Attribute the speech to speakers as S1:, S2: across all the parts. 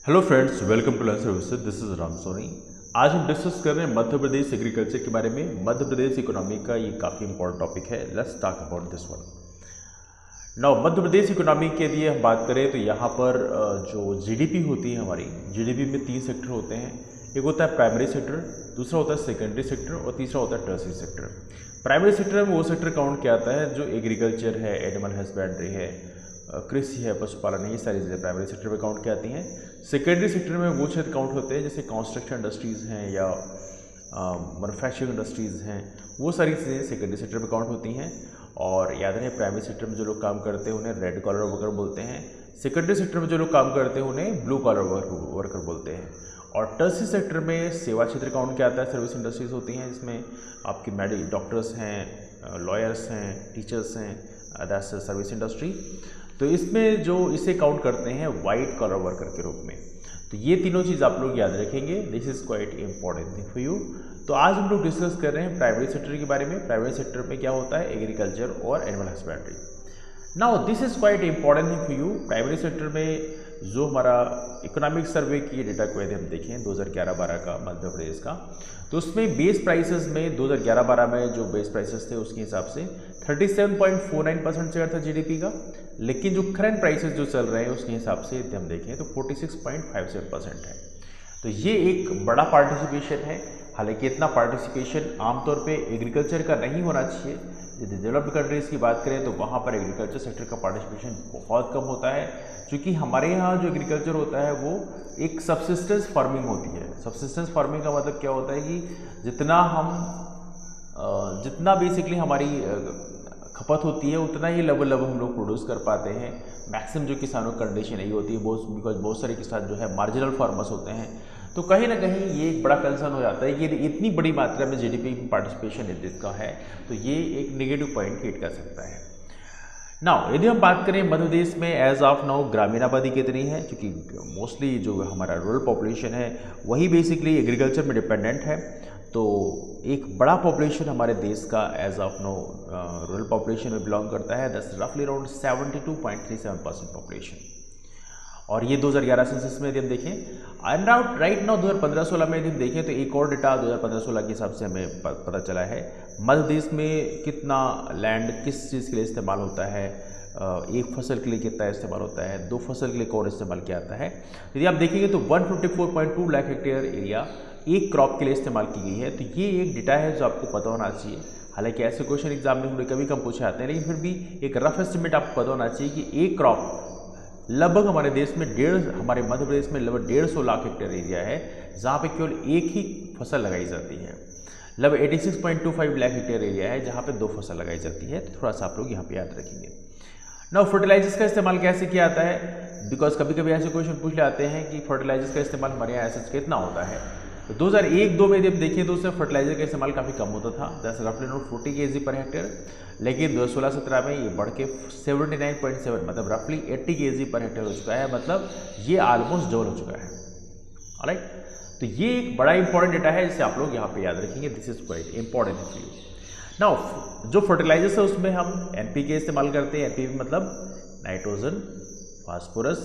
S1: Hello friends, welcome to learn services. This is Ram Soni. आज हम discuss कर रहे हैं मध्य प्रदेश एग्रीकल्चर के बारे में। मध्य प्रदेश इकोनॉमी का ये काफ़ी इंपॉर्टेंट टॉपिक है। Let's talk about this one. Now Madhya Pradesh economy के लिए हम बात करें तो यहाँ पर जो जीडीपी होती है हमारी, जीडीपी में 3 सेक्टर होते हैं। एक होता है प्राइमरी सेक्टर, दूसरा होता है सेकेंडरी सेक्टर और तीसरा होता है टर्शियरी सेक्टर। प्राइमरी सेक्टर में वो सेक्टर काउंट किया जाता है जो एग्रीकल्चर है, एनिमल हस्बेंड्री है, कृषि है, पशुपालन है, ये सारी चीज़ें प्राइमरी सेक्टर में काउंट की आती हैं। सेकेंडरी सेक्टर में वो क्षेत्र काउंट होते हैं जैसे कंस्ट्रक्शन इंडस्ट्रीज़ हैं या मैन्युफैक्चरिंग इंडस्ट्रीज़ हैं, वो सारी चीज़ें सेकेंडरी सेक्टर में काउंट होती हैं। और याद रहे, प्राइमरी सेक्टर में जो लोग काम करते हैं उन्हें रेड कॉलर वर्कर बोलते हैं। सेकेंडरी सेक्टर में जो लोग काम करते हैं उन्हें ब्लू कॉलर वर्कर बोलते हैं। और टर्शियरी सेक्टर में सेवा क्षेत्र काउंट किया जाता है, सर्विस इंडस्ट्रीज होती हैं जिसमें आपकी डॉक्टर्स हैं, लॉयर्स हैं, टीचर्स हैं, दैट्स सर्विस इंडस्ट्री। तो इसमें जो इसे काउंट करते हैं वाइट कॉलर वर्कर के रूप में। तो ये तीनों चीज़ आप लोग याद रखेंगे। This is quite important thing for you. तो आज हम लोग डिस्कस कर रहे हैं प्राइमरी सेक्टर के बारे में। प्राइमरी सेक्टर में क्या होता है, एग्रीकल्चर और animal husbandry. Now this is quite important thing for you. Primary sector में जो हमारा इकोनॉमिक सर्वे की डेटा को यदि हम देखें 2011-12 का मध्य प्रदेश का, तो उसमें बेस प्राइसेस में 2011-12 में जो बेस प्राइसेस थे उसके हिसाब से 37.49% शेयर था जीडीपी का। लेकिन जो करंट प्राइसेस जो चल रहे हैं उसके हिसाब से यदि हम देखें तो 46.57% है। तो ये एक बड़ा पार्टिसिपेशन है। हालांकि इतना पार्टिसिपेशन आमतौर पे एग्रीकल्चर का नहीं होना चाहिए। यदि डेवलप्ड कंट्रीज़ की बात करें तो वहाँ पर एग्रीकल्चर सेक्टर का पार्टिसिपेशन बहुत कम होता है, क्योंकि हमारे यहाँ जो एग्रीकल्चर होता है वो एक सबसिस्टेंस फार्मिंग होती है। सबसिस्टेंस फार्मिंग का मतलब क्या होता है कि जितना बेसिकली हमारी खपत होती है उतना ही लेवल हम लोग प्रोड्यूस कर पाते हैं। मैक्सिमम जो किसानों की कंडीशन यही होती है, बिकॉज बहुत सारे किसान जो है मार्जिनल फार्मर्स होते हैं। तो कहीं ना कहीं ये एक बड़ा कंसर्न हो जाता है कि यदि इतनी बड़ी मात्रा में जीडीपी में पार्टिसिपेशन इसका है तो ये एक नेगेटिव पॉइंट क्रिएट कर सकता है। नाउ यदि हम बात करें मध्य प्रदेश में एज ऑफ नाउ ग्रामीण आबादी कितनी है, क्योंकि मोस्टली जो हमारा रूरल पॉपुलेशन है वही बेसिकली एग्रीकल्चर में डिपेंडेंट है। तो एक बड़ा पॉपुलेशन हमारे देश का as of no rural population में बिलोंग करता है। दैट्स रफली अराउंड 72.37% पॉपुलेशन। और ये 2011 सेंसस में यदि हम देखें, एंड राइट नाउ 2015-16 में यदि हम देखें तो एक और डेटा 2015-16 के हिसाब से हमें पता चला है मध्य प्रदेश में कितना लैंड किस चीज़ के लिए इस्तेमाल होता है, एक फसल के लिए कितना इस्तेमाल होता है, 2 फसल के लिए कौन इस्तेमाल किया जाता है। यदि आप देखेंगे तो 154.2 लाख हेक्टेयर एरिया एक क्रॉप के लिए इस्तेमाल की गई है। तो ये एक डेटा है जो आपको पता होना चाहिए। हालांकि ऐसे क्वेश्चन एग्जाम में हमने कभी कम पूछे आते हैं, लेकिन फिर भी एक रफ एस्टिमेट आपको पता होना चाहिए कि एक क्रॉप लगभग हमारे देश में हमारे मध्य प्रदेश में लगभग 150 लाख हेक्टेयर एरिया है जहाँ पे केवल एक ही फसल लगाई जाती है। लगभग 86.25 लाख हेक्टेयर एरिया है जहाँ पे 2 फसल लगाई जाती है। तो थोड़ा सा आप लोग यहाँ पे याद रखेंगे। नाउ फर्टिलाइजर्स का इस्तेमाल कैसे किया जाता है, बिकॉज कभी कभी ऐसे क्वेश्चन पूछ लेते हैं कि फर्टिलाइजर्स का इस्तेमाल हमारे यहाँ ऐसे कितना होता है। तो 2001-2 में जब देखें तो उसमें फर्टिलाइजर का इस्तेमाल काफ़ी कम होता था, दैट्स रफली अराउंड 40 kg पर हेक्टेयर। लेकिन 2016-17 में ये बढ़ के 79.7 मतलब रफली 80 kg पर हेक्टेयर हो चुका है। मतलब ये ऑलमोस्ट डबल हो चुका है। ऑलराइट, तो ये एक बड़ा इंपॉर्टेंट डेटा है जिसे आप लोग यहाँ पे याद रखेंगे। This is quite important for you. Now जो फर्टिलाइजर्स है उसमें हम एनपीके इस्तेमाल करते हैं। एनपीके मतलब nitrogen, phosphorus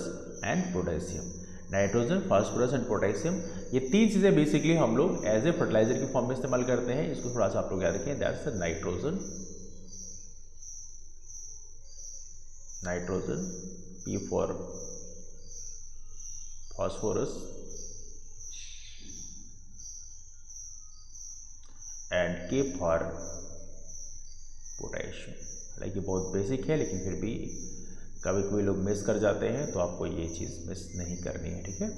S1: and potassium. Nitrogen, phosphorus and potassium, ये 3 चीज़ें बेसिकली हम लोग एज ए फर्टिलाइजर की फॉर्म में इस्तेमाल करते हैं। इसको थोड़ा सा आप लोग याद रखें। That's nitrogen, P for phosphorus and के फॉर पोटेशियम। हालांकि बहुत बेसिक है लेकिन फिर भी कभी कोई लोग मिस कर जाते हैं, तो आपको ये चीज़ मिस नहीं करनी है, ठीक है।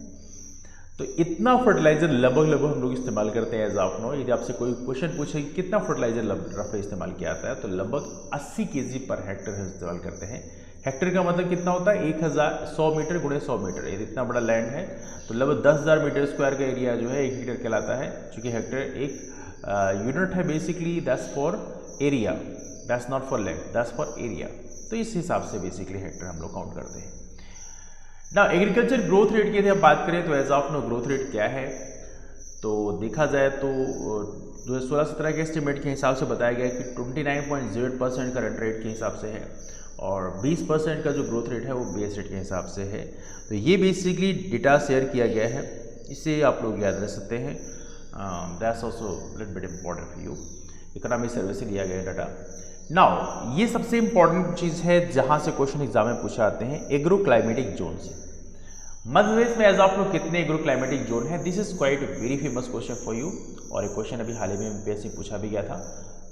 S1: तो इतना फर्टिलाइजर लगभग हम लोग इस्तेमाल करते हैं एज ऑफ नो। यदि आपसे कोई क्वेश्चन पूछे कि कितना फर्टिलाइजर रफली इस्तेमाल किया जाता है, तो लगभग 80 kg पर हेक्टेयर इस्तेमाल करते हैं। हेक्टेयर का मतलब कितना होता है, 100 मीटर गुणे 100 मीटर। यदि इतना बड़ा लैंड है तो लगभग 10,000 मीटर स्क्वायर का एरिया जो है 1 हेक्टेयर कहलाता है। चूँकि हेक्टेयर एक यूनिट है basically, that's for area, that's not for land, that's for area. तो इस हिसाब से बेसिकली हेक्टेयर हम लोग काउंट करते हैं। ना एग्रीकल्चर ग्रोथ रेट की यदि हम बात करें तो as of now growth rate क्या है, तो देखा जाए तो 2016-17 के एस्टिमेट के हिसाब से बताया गया कि 29.08% करंट रेट के हिसाब से है। और 20% का जो ग्रोथ रेट है वो बेस रेट के हिसाब से है। तो ये बेसिकली डेटा शेयर किया गया है, इसे आप लोग याद रख सकते हैं। That's also little bit important for you. Economic survey से लिया गया डाटा। नाउ ये सबसे इंपॉर्टेंट चीज़ है जहाँ से क्वेश्चन एग्जाम में पूछे आते हैं, एग्रो क्लाइमेटिक जोन से। मध्य प्रदेश में एज ऑफ नो कितने एग्रो क्लाइमेटिक जोन है? This is quite very famous question for you, और एक क्वेश्चन अभी हाल ही में एमपीएससी पूछा भी गया था।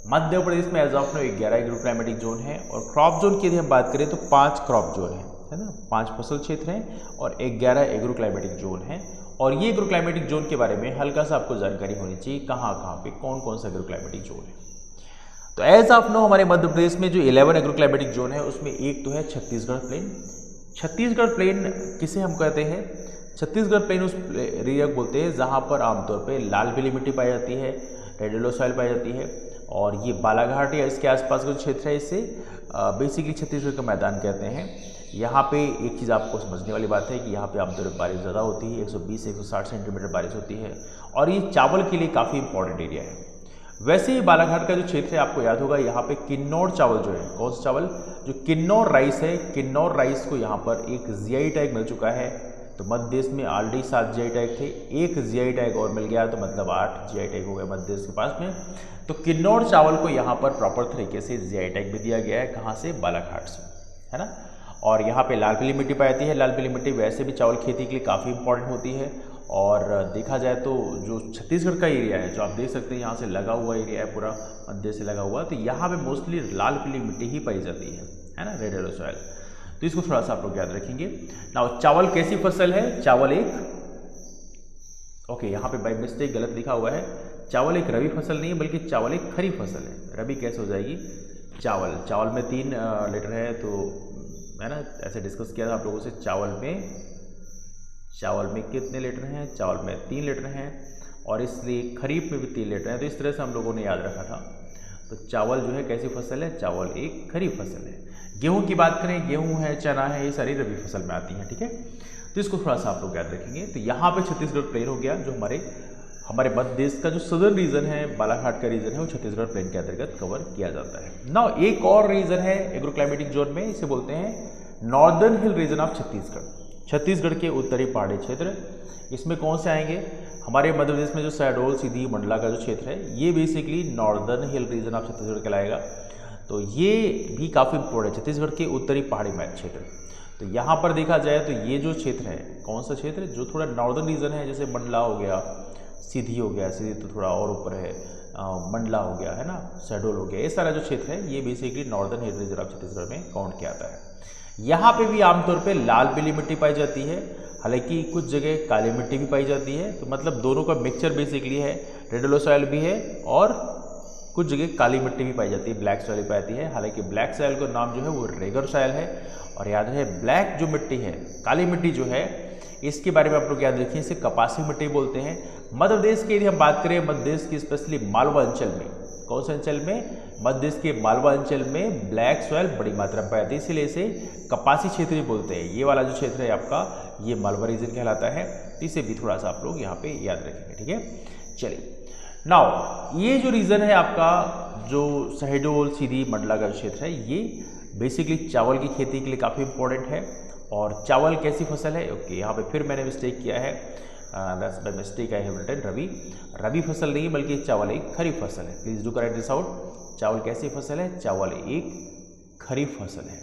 S1: मध्य प्रदेश में as of now 11 agro climatic zone है, और क्रॉप जोन की यदि हम बात करें तो 5 क्रॉप जोन है ना, 5 फसल क्षेत्र हैं और 11 एग्रो क्लाइमेटिक जोन है। और ये एग्रो क्लाइमेटिक जोन के बारे में हल्का सा आपको जानकारी होनी चाहिए, कहाँ कहाँ पे कौन कौन सा एग्रो क्लाइमेटिक जोन है। तो एज ऑफ नो हमारे मध्य प्रदेश में जो 11 एग्रो क्लाइमेटिक जोन है उसमें एक तो है छत्तीसगढ़ प्लेन। छत्तीसगढ़ प्लेन किसे हम कहते हैं? छत्तीसगढ़ प्लेन उस एरिया को बोलते हैं जहाँ पर आमतौर पे लाल पीली मिट्टी पाई जाती है, रेड येलो सॉइल पाई जाती है, और ये बालाघाट या इसके आसपास का जो क्षेत्र है इसे बेसिकली छत्तीसगढ़ का मैदान कहते हैं। यहाँ पे एक चीज़ आपको समझने वाली बात है कि यहाँ पे आमतौर पर बारिश ज़्यादा होती है, 120 से 160 सेंटीमीटर बारिश होती है, और ये चावल के लिए काफ़ी इंपॉर्टेंट एरिया है। वैसे ही बालाघाट का जो क्षेत्र है आपको याद होगा, यहाँ पे किन्नौर चावल जो है, कौन सा चावल? जो किन्नौर राइस है, किन्नौर राइस को यहाँ पर एक जीआई टैग मिल चुका है। तो मध्य देश में ऑलरेडी 7 जीआई टैग थे, एक जीआई टैग और मिल गया तो मतलब 8 जीआई टैग हो गए मध्य देश के पास में। तो किन्नौर चावल को यहाँ पर प्रॉपर तरीके से जीआई टैग भी दिया गया है, कहाँ से? बालाघाट से, है ना। और यहाँ पे लाल पीली मिट्टी पाई जाती है। लाल पीली मिट्टी वैसे भी चावल खेती के लिए काफ़ी इंपॉर्टेंट होती है, और देखा जाए तो जो छत्तीसगढ़ का एरिया है, जो आप देख सकते हैं यहाँ से लगा हुआ एरिया है, पूरा मध्य से लगा हुआ, तो यहाँ पे मोस्टली लाल पीली मिट्टी ही पाई जाती है ना, रेड येलो सॉइल। तो इसको थोड़ा सा आप लोग याद रखेंगे। नाउ चावल कैसी फसल है? चावल एक, ओके यहाँ पे बाय मिस्टेक गलत लिखा हुआ है, चावल एक रबी फसल नहीं है बल्कि चावल एक खरीफ फसल है। रबी कैसे हो जाएगी? चावल में 3 लीटर है, तो है ना, ऐसे डिस्कस किया था आप लोगों से। चावल में कितने लीटर हैं? चावल में 3 लीटर हैं, और इसलिए खरीफ में भी 3 लीटर हैं। तो इस तरह से हम लोगों ने याद रखा था। तो चावल जो है कैसी फसल है? चावल एक खरीफ फसल है। गेहूं की बात करें, गेहूं है, चना है, ये सारी रबी फसल में आती हैं, ठीक है। तो इसको थोड़ा सा आप लोग याद रखेंगे। तो यहाँ पे छत्तीसगढ़ प्लेन हो गया, जो हमारे मध्य देश का जो सदर्न रीजन है, बालाघाट का रीजन है, वो छत्तीसगढ़ प्लेन के अंतर्गत कवर किया जाता है। नाउ एक और रीजन है एग्रो क्लाइमेटिक जोन में, इसे बोलते हैं northern hill region of Chhattisgarh. Chhattisgarh के उत्तरी पहाड़ी क्षेत्र, इसमें कौन से आएंगे? हमारे मध्य प्रदेश में जो शहडोल, सीधी, मंडला का जो क्षेत्र है, ये basically northern hill region of Chhattisgarh कहलाएगा। तो ये भी काफ़ी इंपॉर्टेंट है, छत्तीसगढ़ के उत्तरी पहाड़ी क्षेत्र। तो यहाँ पर देखा जाए तो ये जो क्षेत्र है, कौन सा क्षेत्र? जो थोड़ा नॉर्दर्न रीजन है, जैसे मंडला हो गया, सीधी हो गया, सीधी तो थोड़ा और ऊपर है, मंडला हो गया, है ना, शहडोल हो गया, ये सारा जो क्षेत्र है ये basically northern hill region of Chhattisgarh में काउंट किया जाता है। यहाँ पे भी आमतौर पे लाल पीली मिट्टी पाई जाती है, हालांकि कुछ जगह काली मिट्टी भी पाई जाती है। तो मतलब दोनों का मिक्सचर बेसिकली है, रेड येलो सॉइल भी है और कुछ जगह काली मिट्टी भी पाई जाती है, ब्लैक सॉइल पाई जाती है। हालांकि ब्लैक सॉइल का नाम जो है वो रेगर सॉइल है। और याद रहे, ब्लैक जो मिट्टी है, काली मिट्टी जो है, इसके बारे में आप लोग याद रखिए, इसे कपासी मिट्टी बोलते हैं। मध्य प्रदेश की यदि हम बात करें, मध्य प्रदेश की स्पेशली मालवा अंचल में, कौन से अंचल में? मध्य प्रदेश के मालवा अंचल में ब्लैक सॉइल बड़ी मात्रा में पाई जाती है, इसीलिए इसे कपासी क्षेत्र भी बोलते हैं। ये वाला जो क्षेत्र है आपका, ये मालवा रीजन कहलाता है। इसे भी थोड़ा सा आप लोग यहाँ पे याद रखेंगे, ठीक है। चलिए, नाउ ये जो रीजन है आपका, जो शहडोल, सीधी, मंडला का क्षेत्र है, ये बेसिकली चावल की खेती के लिए काफ़ी इंपॉर्टेंट है। और चावल कैसी फसल है? ओके, यहाँ पे फिर मैंने मिस्टेक किया है, that's by mistake I have written rabi फसल नहीं बल्कि चावल एक खरीफ फसल है। Please do correct this out. चावल कैसी फसल है? चावल एक खरीफ फसल है।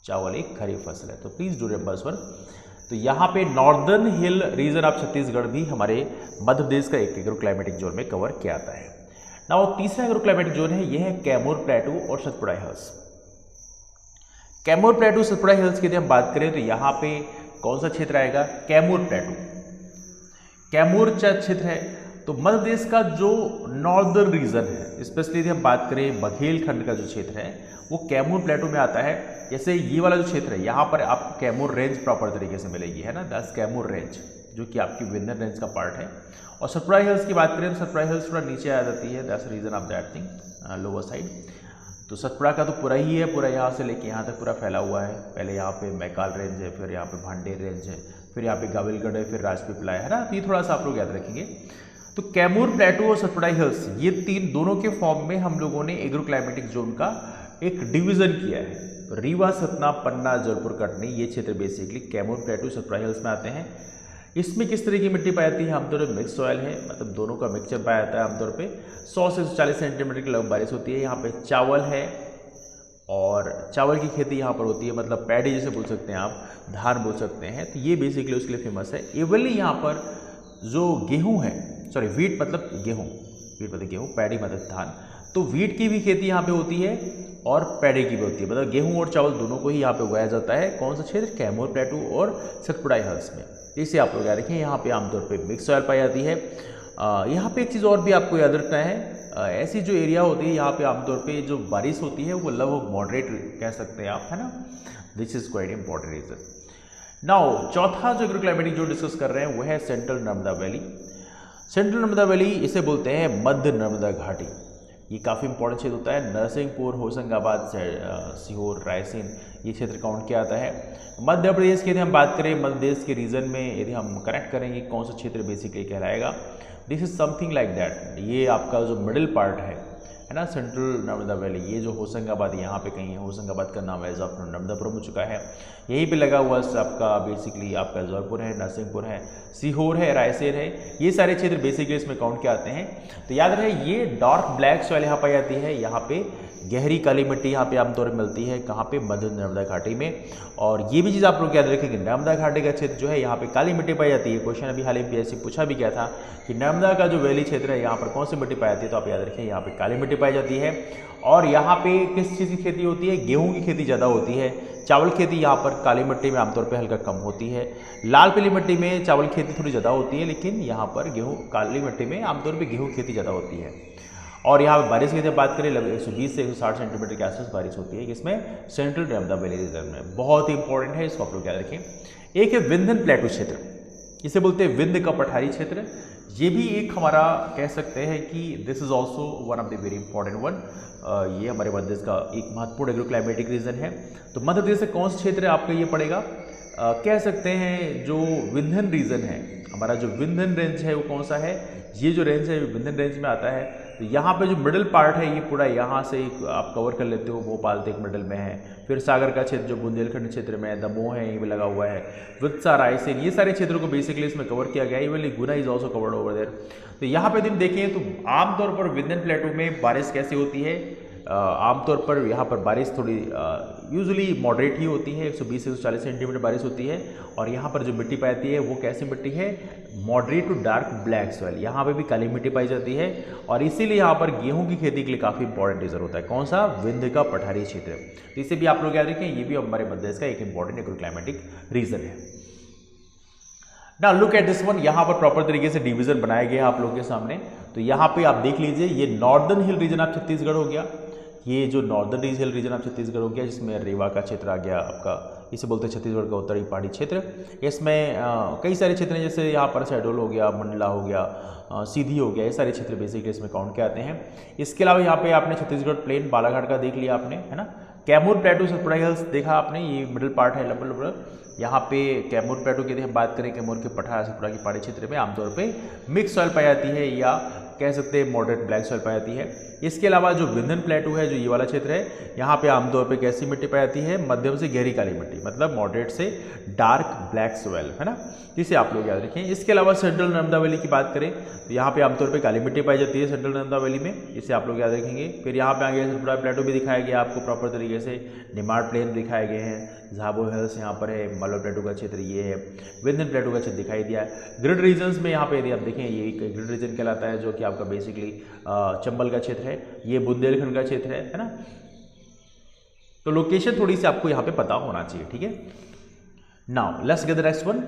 S1: चावल एक खरीफ फसल है, तो please do remember this one. तो यहाँ पे northern hill region of Chhattisgarh भी हमारे मध्य प्रदेश का एक एग्रो क्लाइमेटिक जोन में कवर किया जाता है। नाउ तीसरा एग्रो क्लाइमेटिक जोन है, यह है कैमूर प्लेटू और सतपुड़ा हिल्स। कैमूर प्लेटू, सतपुड़ा हिल्स की यदि हम बात करें तो यहाँ पे कौन सा क्षेत्र आएगा? कैमूर प्लेटू, कैमूर क्षेत्र है। तो मध्य प्रदेश का जो नॉर्दर्न रीजन है, स्पेशली यदि हम बात करें बघेलखंड का जो क्षेत्र है, वो कैमूर प्लेटू में आता है। जैसे ये वाला जो क्षेत्र है, यहाँ पर आपको कैमूर रेंज प्रॉपर तरीके से मिलेगी, है ना, दैट्स कैमूर रेंज, जो कि आपकी विंदर रेंज का पार्ट है। और सतपुड़ा हिल्स की बात करें तो सतपुड़ा हिल्स थोड़ा नीचे आ जाती है, that's reason of that thing, lower side. तो सतपुड़ा का तो पूरा ही है, पूरा यहाँ से लेके यहाँ तक पूरा फैला हुआ है। पहले यहाँ पे मैकाल रेंज है, फिर यहाँ पे भांडेर रेंज है, फिर यहाँ पे गाविलगढ़ है, फिर राजपीपला है ना। तो ये थोड़ा सा आप लोग याद रखेंगे। तो कैमूर प्लेटू और सतपुड़ा हिल्स, ये तीन दोनों के फॉर्म में हम लोगों ने एग्रो क्लाइमेटिक जोन का एक डिवीजन किया है। तो रीवा, सतना, पन्ना, जौनपुर, कटनी ये क्षेत्र बेसिकली कैमूर प्लेटू सतपुड़ा हिल्स में आते हैं। इसमें किस तरह की मिट्टी पाई जाती है? आमतौर पर मिक्स सॉइल है, मतलब दोनों का मिक्सचर पाया जाता है। आमतौर पे 100 से 140 सेंटीमीटर की लगभग बारिश होती है। यहाँ पे चावल है और चावल की खेती यहाँ पर होती है, मतलब पैडी जैसे बोल सकते हैं आप, धान बोल सकते हैं। तो ये बेसिकली उसके लिए फेमस है। इवनली यहाँ पर जो गेहूँ है, सॉरी वीट मतलब गेहूँ, वीट मतलब गेहूँ, पैडी मतलब धान, तो वीट की भी खेती यहाँ पे होती है और पैडी की भी होती है, मतलब गेहूँ और चावल दोनों को ही यहाँ पे उगाया जाता है। कौन सा क्षेत्र? कैमूर प्लेटू और सतपुड़ा हिल्स में। इसे आप लोग याद रखें। यहाँ पे आमतौर पे मिक्स सॉइल पाई जाती है। यहाँ पे एक चीज़ और भी आपको याद रखना है, ऐसी जो एरिया होती है यहाँ पे आमतौर पे जो बारिश होती है वो लगभग मॉडरेट कह सकते हैं आप, है ना। This is quite important region. Now चौथा जो एग्रोक्लाइमेटिक जो डिस्कस कर रहे हैं वो है central Narmada valley. Central Narmada valley इसे बोलते हैं मध्य नर्मदा घाटी। ये काफ़ी इंपॉर्टेंट क्षेत्र होता है। नरसिंहपुर, होशंगाबाद, सीहोर, रायसेन ये क्षेत्र काउंट किया जाता है। मध्य प्रदेश की यदि हम बात करें, मध्य प्रदेश के रीजन में यदि हम कनेक्ट करेंगे कौन सा क्षेत्र बेसिकली कहलाएगा, this is something like that. ये आपका जो मिडिल पार्ट है ना, सेंट्रल नर्मदा वैली, ये जो होशंगाबाद यहाँ पे कहीं है, होशंगाबाद का नाम एज ऑफ नर्मदापुरम हो चुका है। यहीं पे लगा हुआ आपका बेसिकली आपका जौनपुर है, नरसिंहपुर है, सीहोर है, रायसेन है, ये सारे क्षेत्र बेसिकली इसमें काउंट के आते हैं। तो याद रहे ये डार्क ब्लैक सॉइल यहाँ पाई जाती है। यहाँ पे गहरी काली मिट्टी यहाँ पे आमतौर पर मिलती है। कहाँ पे? मध्य नर्मदा घाटी में। और ये भी चीज़ आप लोग याद रखेंगे, नर्मदा घाटी का क्षेत्र जो है यहाँ पे काली मिट्टी पाई जाती है। क्वेश्चन अभी हाल ही में पूछा भी गया था कि नर्मदा का जो वैली क्षेत्र है यहाँ पर कौन सी मिट्टी पाई जाती है, तो आप याद रखें यहाँ पे काली मिट्टी पाई जाती है। और यहाँ पे किस चीज़ की खेती होती है? गेहूँ की खेती ज़्यादा होती है। चावल खेती यहाँ पर काली मिट्टी में आमतौर पर हल्का कम होती है। लाल पीली मिट्टी में चावल खेती थोड़ी ज़्यादा होती है, लेकिन यहाँ पर गेहूँ, काली मिट्टी में आमतौर पर गेहूँ खेती ज़्यादा होती है। और यहाँ पर बारिश की जब बात करें लगभग 120 से 160 सेंटीमीटर के आसपास बारिश होती है। इसमें सेंट्रल नर्मदा वैली रीजन में बहुत ही इंपॉर्टेंट है, इसको आप लोग याद रखें। एक है विंध्यन प्लेटू क्षेत्र, इसे बोलते हैं विंध्य का पठारी क्षेत्र। ये भी एक हमारा कह सकते हैं कि this is also one of the very important one. ये हमारे मध्य प्रदेश का एक महत्वपूर्ण एग्रोक्लाइमेटिक रीजन है। तो मध्य प्रदेश से कौन सा क्षेत्र आपका ये पड़ेगा? कह सकते हैं जो विंध्यन रीजन है, हमारा जो विंध्यन रेंज है वो कौन सा है? ये जो रेंज है विंध्यन रेंज में आता है। तो यहाँ पे जो मिडिल पार्ट है ये पूरा यहाँ से आप कवर कर लेते हो। भोपाल तक मिडिल में है, फिर सागर का क्षेत्र जो बुंदेलखंड क्षेत्र में है, दमोह है, ये भी लगा हुआ है, वित्सा, रायसेन, ये सारे क्षेत्रों को बेसिकली इसमें कवर किया गया है। Even Guna is also covered over there. तो यहाँ पे दिन देखें तो आमतौर पर विंध्यन प्लेटू में बारिश कैसी होती है? आमतौर पर यहाँ पर बारिश थोड़ी यूजुअली मॉडरेट ही होती है, 120 से 140 सेंटीमीटर बारिश होती है। और यहाँ पर जो मिट्टी पाई जाती है वो कैसी मिट्टी है? Moderate to dark black soil. यहाँ पे भी काली मिट्टी पाई जाती है और इसीलिए यहाँ पर गेहूं की खेती के लिए काफ़ी इंपॉर्टेंट रीजन होता है। कौन सा? विंध्य का पठारी क्षेत्र। तो इसे भी आप लोग याद रखें, ये भी हमारे मध्य प्रदेश का एक इंपॉर्टेंट एग्रोक्लाइमेटिक रीजन है। ना लुक एट दिस वन, यहाँ पर प्रॉपर तरीके से डिवीजन बनाया गया है आप लोगों के सामने। तो यहाँ पे आप देख लीजिए, ये नॉर्दर्न हिल रीजन आप छत्तीसगढ़ हो गया। ये जो नॉर्दर्न हिल रीजन आप छत्तीसगढ़ हो गया, जिसमें रीवा का क्षेत्र आ गया आपका, इसे बोलते हैं छत्तीसगढ़ का उत्तरी पहाड़ी क्षेत्र। इसमें कई सारे क्षेत्र हैं, जैसे यहाँ पर शहडोल हो गया, मंडला हो गया, सीधी हो गया, ये सारे क्षेत्र बेसिकली इसमें काउंट के आते हैं। इसके अलावा यहाँ पे आपने छत्तीसगढ़ प्लेन बालाघाट का देख लिया आपने, है ना। कैमूर प्लेटू सतपुड़ा हिल्स देखा आपने, ये मिडिल पार्ट है लंबा। यहाँ पे कैमूर प्लेटू की यदि हम बात करें, कैमूर के पठार सतपुड़ा की पहाड़ी क्षेत्र में आमतौर पे मिक्स सॉइल पाई जाती है, या कह सकते हैं मॉडरेट ब्लैक सॉइल पाई जाती है। इसके अलावा जो विंध्यन प्लेटू है, जो ये वाला क्षेत्र है, यहाँ पे आमतौर पे कैसी मिट्टी पाई जाती है? मध्यम से गहरी काली मिट्टी, मतलब मॉडरेट से डार्क ब्लैक सॉइल, है ना, जिसे आप लोग याद रखें। इसके अलावा सेंट्रल नर्मदा वैली की बात करें तो यहाँ पे आमतौर पे काली मिट्टी पाई जाती है सेंट्रल नर्मदा वैली में, इसे आप लोग याद रखेंगे। फिर यहाँ पे आगे सतपुड़ा प्लेटू भी दिखाया गया आपको प्रॉपर तरीके से, निमाड़ प्लेन दिखाए गए हैं, झाबो हिल्स यहाँ पर है, मलवा प्लेटू का क्षेत्र ये है, विंध्यन प्लेटू का क्षेत्र दिखाई दिया है। ग्रिड रीजन्स में यहाँ पे यदि आप देखें, ये एक ग्रिड रीजन कहलाता है, जो कि आपका बेसिकली चंबल का क्षेत्र है, ये बुंदेलखंड का क्षेत्र है ना। तो लोकेशन थोड़ी सी आपको यहाँ पे पता होना चाहिए, ठीक है। Now let's get the next one.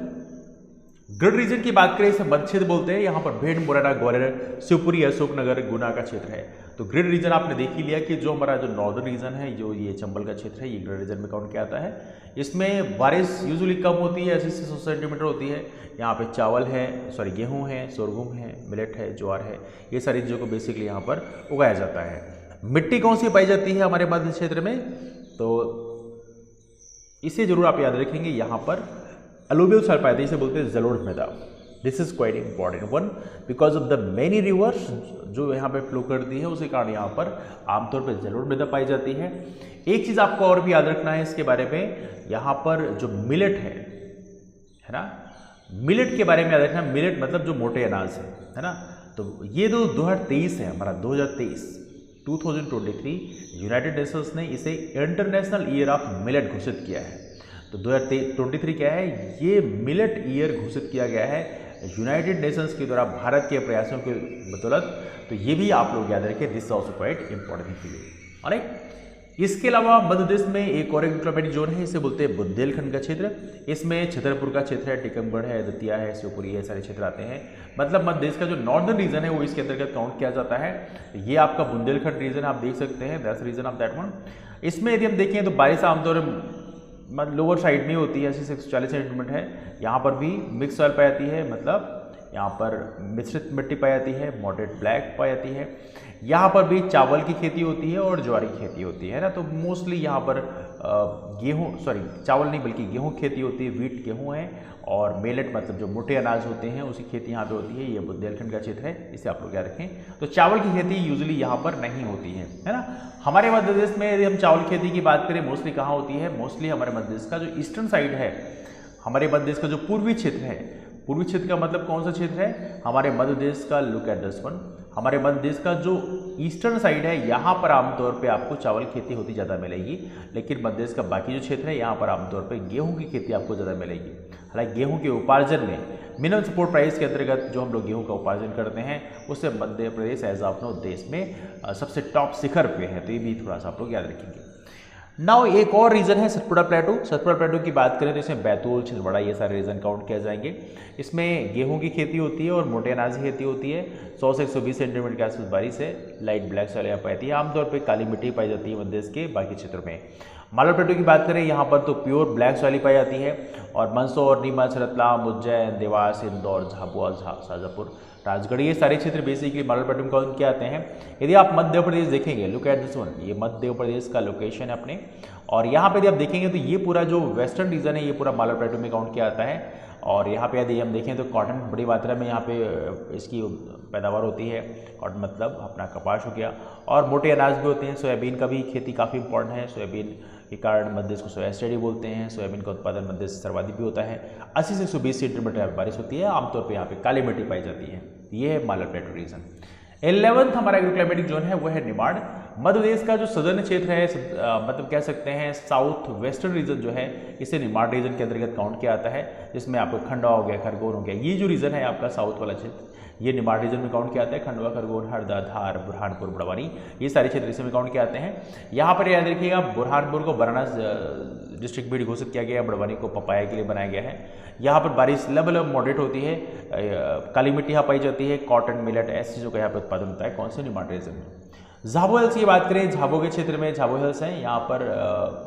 S1: Gird region की बात करें, इसे मध्य क्षेत्र बोलते हैं। यहाँ पर भेड़, मुरैना, ग्वालियर, शिवपुरी, अशोकनगर, गुना का क्षेत्र है। तो ग्रिड रीजन आपने देख ही लिया कि जो हमारा जो नॉर्दर्न रीजन है, जो ये चंबल का क्षेत्र है, ये ग्रिड रीजन में काउंट किया आता है। इसमें बारिश यूजुअली कम होती है, 80 से 100 सेंटीमीटर होती है। यहाँ पे चावल है, सॉरी गेहूँ है, सोरगुम है, मिलेट है, ज्वार है, ये सारी चीज़ों को बेसिकली यहाँ पर उगाया जाता है। मिट्टी कौन सी पाई जाती है हमारे मध्य क्षेत्र में? तो इसे जरूर आप याद रखेंगे, यहाँ पर अलूवियल सॉइल पाई जाती है, इसे बोलते हैं जलोढ़ मृदा। This is quite important one because of the many reverse जो यहाँ पे फ्लो करती है, उसी कारण यहाँ पर आमतौर पर जलोढ़ मृदा पाई जाती है। एक चीज़ आपको और भी याद रखना है इसके बारे में, यहाँ पर जो मिलेट है ना, मिलेट के बारे में याद रखना। मिलेट मतलब जो मोटे अनाज है ना। तो ये 2023 है हमारा 2023 यूनाइटेड नेशंस ने इसे इंटरनेशनल ईयर ऑफ मिलेट घोषित किया है। तो 2023 क्या है, ये मिलेट ईयर घोषित किया गया है यूनाइटेड नेशंस के द्वारा भारत के प्रयासों के बदौलत। तो ये भी आप लोग याद रखें, this is also quite important for you. Alright, इसके अलावा मध्य प्रदेश में एक और क्लाइमेटिक जोन है, इसे बोलते हैं बुंदेलखंड का क्षेत्र। इसमें छतरपुर का क्षेत्र है, टीकमगढ़ है, दतिया है, शिवपुरी है, सारे क्षेत्र आते हैं। मतलब मध्य प्रदेश का जो नॉर्दर्न रीजन है वो इसके अंतर्गत काउंट किया जाता है। ये आपका बुंदेलखंड रीजन आप देख सकते हैं, that's reason of that one. इसमें यदि हम देखें तो बारिश आमतौर पर लोअर साइड में होती है, 80 से 140 सेंटीमीटर है। यहाँ पर भी मिक्स सॉइल पाई जाती है, मतलब यहाँ पर मिश्रित मिट्टी पाई जाती है, मॉडरेट ब्लैक पाई जाती है। यहाँ पर भी चावल की खेती होती है और ज्वार की खेती होती है ना। तो मोस्टली यहाँ पर चावल नहीं बल्कि गेहूँ खेती होती है, व्हीट गेहूँ है, और मेलेट मतलब जो मोटे अनाज होते हैं उसकी खेती यहाँ पे होती है। ये बुंदेलखंड का क्षेत्र है, इसे आप लोग याद रखें। तो चावल की खेती यूजुअली यहाँ पर नहीं होती है ना। हमारे मध्य प्रदेश में यदि हम चावल खेती की बात करें, मोस्टली कहाँ होती है, मोस्टली हमारे मध्य प्रदेश का जो ईस्टर्न साइड है, हमारे मध्य प्रदेश का जो पूर्वी क्षेत्र है, पूर्वी क्षेत्र का मतलब कौन सा क्षेत्र है, हमारे मध्य प्रदेश का, लुक एट दिस वन, हमारे मध्य प्रदेश का जो ईस्टर्न साइड है, यहाँ पर आमतौर पे आपको चावल खेती होती ज़्यादा मिलेगी। लेकिन मध्य प्रदेश का बाकी जो क्षेत्र है, यहाँ पर आमतौर पे गेहूं की खेती आपको ज़्यादा मिलेगी। हालांकि गेहूं के उपार्जन में मिनिमम सपोर्ट प्राइस के अंतर्गत जो हम लोग गेहूं का उपार्जन करते हैं, उससे मध्य प्रदेश एज ऑफ नाउ देश में सबसे टॉप शिखर पे है। तो ये भी थोड़ा सा आप लोग याद रखेंगे। नाउ एक और रीजन है सतपुड़ा प्लेटू। सतपुड़ा प्लेटू की बात करें तो इसमें बैतूल, छिंदवाड़ा ये सारे रीजन काउंट किए जाएंगे। इसमें गेहूं की खेती होती है और मोटे अनाज की खेती होती है। 100 से 120 सेंटीमीटर के आसपास बारिश है। लाइट ब्लैक सॉइल यहाँ पाई जाती है। आमतौर पर काली मिट्टी पाई जाती है मध्य प्रदेश के बाकी क्षेत्रों में। मालवा प्लेटू की बात करें, यहाँ पर तो प्योर ब्लैक सॉइल पाई जाती है। और मंदसौर, नीमच, रतलाम, उज्जैन, देवास, इंदौर, झाबुआ, शाजापुर, राजगढ़ ये सारे क्षेत्र बेसिकली मालवा प्लेटू में काउंट किए आते हैं। यदि आप मध्य प्रदेश देखेंगे, लुक एट दिस वन, ये मध्य प्रदेश का लोकेशन है अपने, और यहाँ पे यदि आप देखेंगे तो ये पूरा जो वेस्टर्न रीजन है, ये पूरा मालवा प्लेटू में काउंट किया आता है। और यहाँ पे यदि हम देखें तो कॉटन बड़ी मात्रा में यहाँ पे इसकी पैदावार होती है। कॉटन मतलब अपना कपास हो गया, और मोटे अनाज भी होते हैं। सोयाबीन का भी खेती काफ़ी इंपॉर्टेंट है। सोयाबीन के कारण मध्य प्रदेश को सोया स्टडी बोलते हैं। सोयाबीन का उत्पादन मध्य प्रदेश सर्वाधिक भी होता है। 80 से 120 सेंटीमीटर बारिश होती है। आमतौर पर यहाँ पे काली मिट्टी पाई जाती है। ये है मालवा प्लेटू रीजन। 11th हमारा एग्रोक्लाइमेटिक जोन है वो है निमाड़। मध्य प्रदेश का जो सदर्न क्षेत्र है, मतलब कह सकते हैं साउथ वेस्टर्न रीजन जो है, इसे निमाड़ रीजन के अंतर्गत काउंट किया जाता है। जिसमें आपको खंडवा हो गया, खरगोन हो गया, ये जो रीजन है आपका साउथ वाला क्षेत्र, ये निमाड़ रीजन में काउंट किया जाता है। खंडवा, खरगोन, हरदा, धार, बुरहानपुर, बड़वानी, ये सारे क्षेत्र इसमें काउंट किए जाते हैं। यहाँ पर याद रखिएगा, बुरहानपुर को बराना डिस्ट्रिक्ट भी घोषित किया गया है। बड़वानी को पपाया के लिए बनाया गया है। यहाँ पर बारिश लगभग मॉडरेट होती है। काली मिट्टी यहाँ पाई जाती है। कॉटन, मिलेट ऐसी चीज़ों का यहाँ पर उत्पादन होता है। कौन से निमाड़ रीजन में। झाबुआ हिल्स की बात करें, झाबुआ के क्षेत्र में झाबुआ हिल्स हैं। यहाँ पर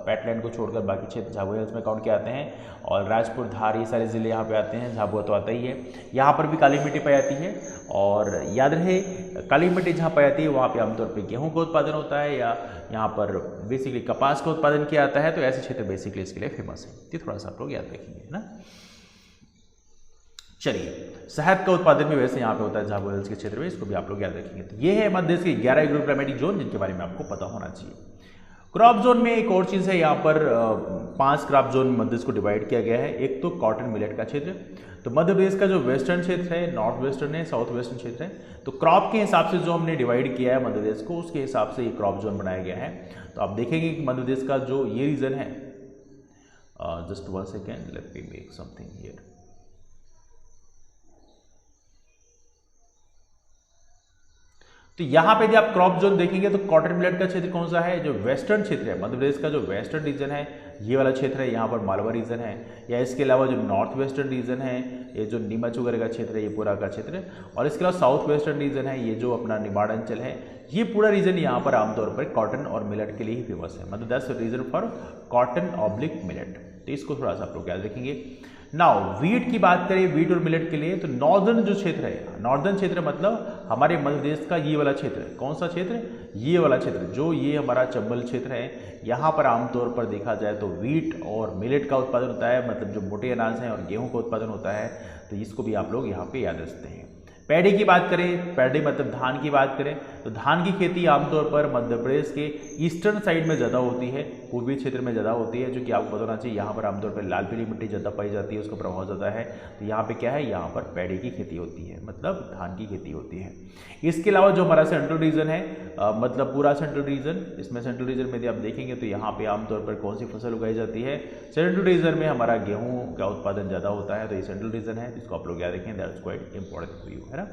S1: पैटलैंड को छोड़कर बाकी क्षेत्र झाबुआ हिल्स में काउंट किए आते हैं। और राजपुर, धार ये सारे ज़िले यहाँ पे आते हैं। झाबुआ तो आता ही है। यहाँ पर भी काली मिट्टी पाई जाती है। और याद रहे, काली मिट्टी जहाँ पाई जाती है वहाँ पे आमतौर पे गेहूं का उत्पादन होता है, या यहाँ पर बेसिकली कपास का उत्पादन किया जाता है। तो ऐसे क्षेत्र बेसिकली इसके लिए फेमस है। ये थोड़ा सा आप लोग याद रखेंगे ना। चलिए, शहद का उत्पादन भी वैसे यहाँ पे होता है झाबुआ हिल्स के क्षेत्र में, इसको भी आप लोग याद रखेंगे। तो ये है मध्य प्रदेश के 11 एग्रोक्लाइमेटिक जोन, जिनके बारे में आपको पता होना चाहिए। क्रॉप जोन में एक और चीज़ है, यहाँ पर 5 क्रॉप जोन मध्य प्रदेश को डिवाइड किया गया है। एक तो कॉटन मिलेट का क्षेत्र। तो मध्य प्रदेश का जो वेस्टर्न क्षेत्र है, नॉर्थ वेस्टर्न है, साउथ वेस्टर्न क्षेत्र है। तो क्रॉप के हिसाब से जो हमने डिवाइड किया है मध्य प्रदेश को, उसके हिसाब से ये क्रॉप जोन बनाया गया है। तो आप देखेंगे कि मध्य प्रदेश का जो ये रीजन है, just 1 second, let me make something here. तो यहाँ पे यदि आप क्रॉप जोन देखेंगे तो कॉटन मिलेट का क्षेत्र कौन सा है, जो वेस्टर्न क्षेत्र है मध्य प्रदेश का, जो वेस्टर्न रीजन है, ये वाला क्षेत्र है। यहाँ पर मालवा रीजन है। या इसके अलावा जो नॉर्थ वेस्टर्न रीजन है, ये जो नीमच वगैरह का क्षेत्र है, ये पूरा का क्षेत्र है। और इसके अलावा साउथ वेस्टर्न रीजन है, ये जो अपना निमाड़ अंचल है, ये पूरा रीजन यहाँ पर आमतौर पर कॉटन और मिलेट के लिए ही फेमस है। मतलब that's reason for cotton oblique millet. तो इसको थोड़ा सा आप लोग याद रखेंगे। नाउ वीट की बात करें, वीट और मिलेट के लिए, तो नॉर्दर्न जो क्षेत्र है, नॉर्दर्न क्षेत्र मतलब हमारे मध्य प्रदेश का ये वाला क्षेत्र, कौन सा क्षेत्र, ये वाला क्षेत्र, जो ये हमारा चंबल क्षेत्र है, यहाँ पर आमतौर पर देखा जाए तो वीट और मिलेट का उत्पादन होता है, मतलब जो मोटे अनाज हैं, और गेहूं का उत्पादन होता है, तो इसको भी आप लोग यहाँ पे याद रखते हैं। पैडी की बात करें, पैडी मतलब धान की बात करें, तो धान की खेती आमतौर पर मध्य प्रदेश के ईस्टर्न साइड में ज़्यादा होती है, पूर्वी क्षेत्र में ज़्यादा होती है, जो कि आपको पता होना चाहिए। यहाँ पर आमतौर पर लाल पीली मिट्टी ज़्यादा पाई जाती है, उसका प्रभाव ज़्यादा है, तो यहाँ पे क्या है, यहाँ पर पैडी की खेती होती है, मतलब धान की खेती होती है। इसके अलावा जो हमारा सेंट्रल रीजन है, मतलब पूरा सेंट्रल रीजन, इसमें सेंट्रल रीजन में यदि आप देखेंगे तो यहाँ पे आमतौर पर कौन सी फसल उगाई जाती है, सेंट्रल रीजन में हमारा गेहूँ का उत्पादन ज़्यादा होता है, तो ये सेंट्रल रीजन है, जिसको आप लोग याद रखें, that's quite important for you, है ना।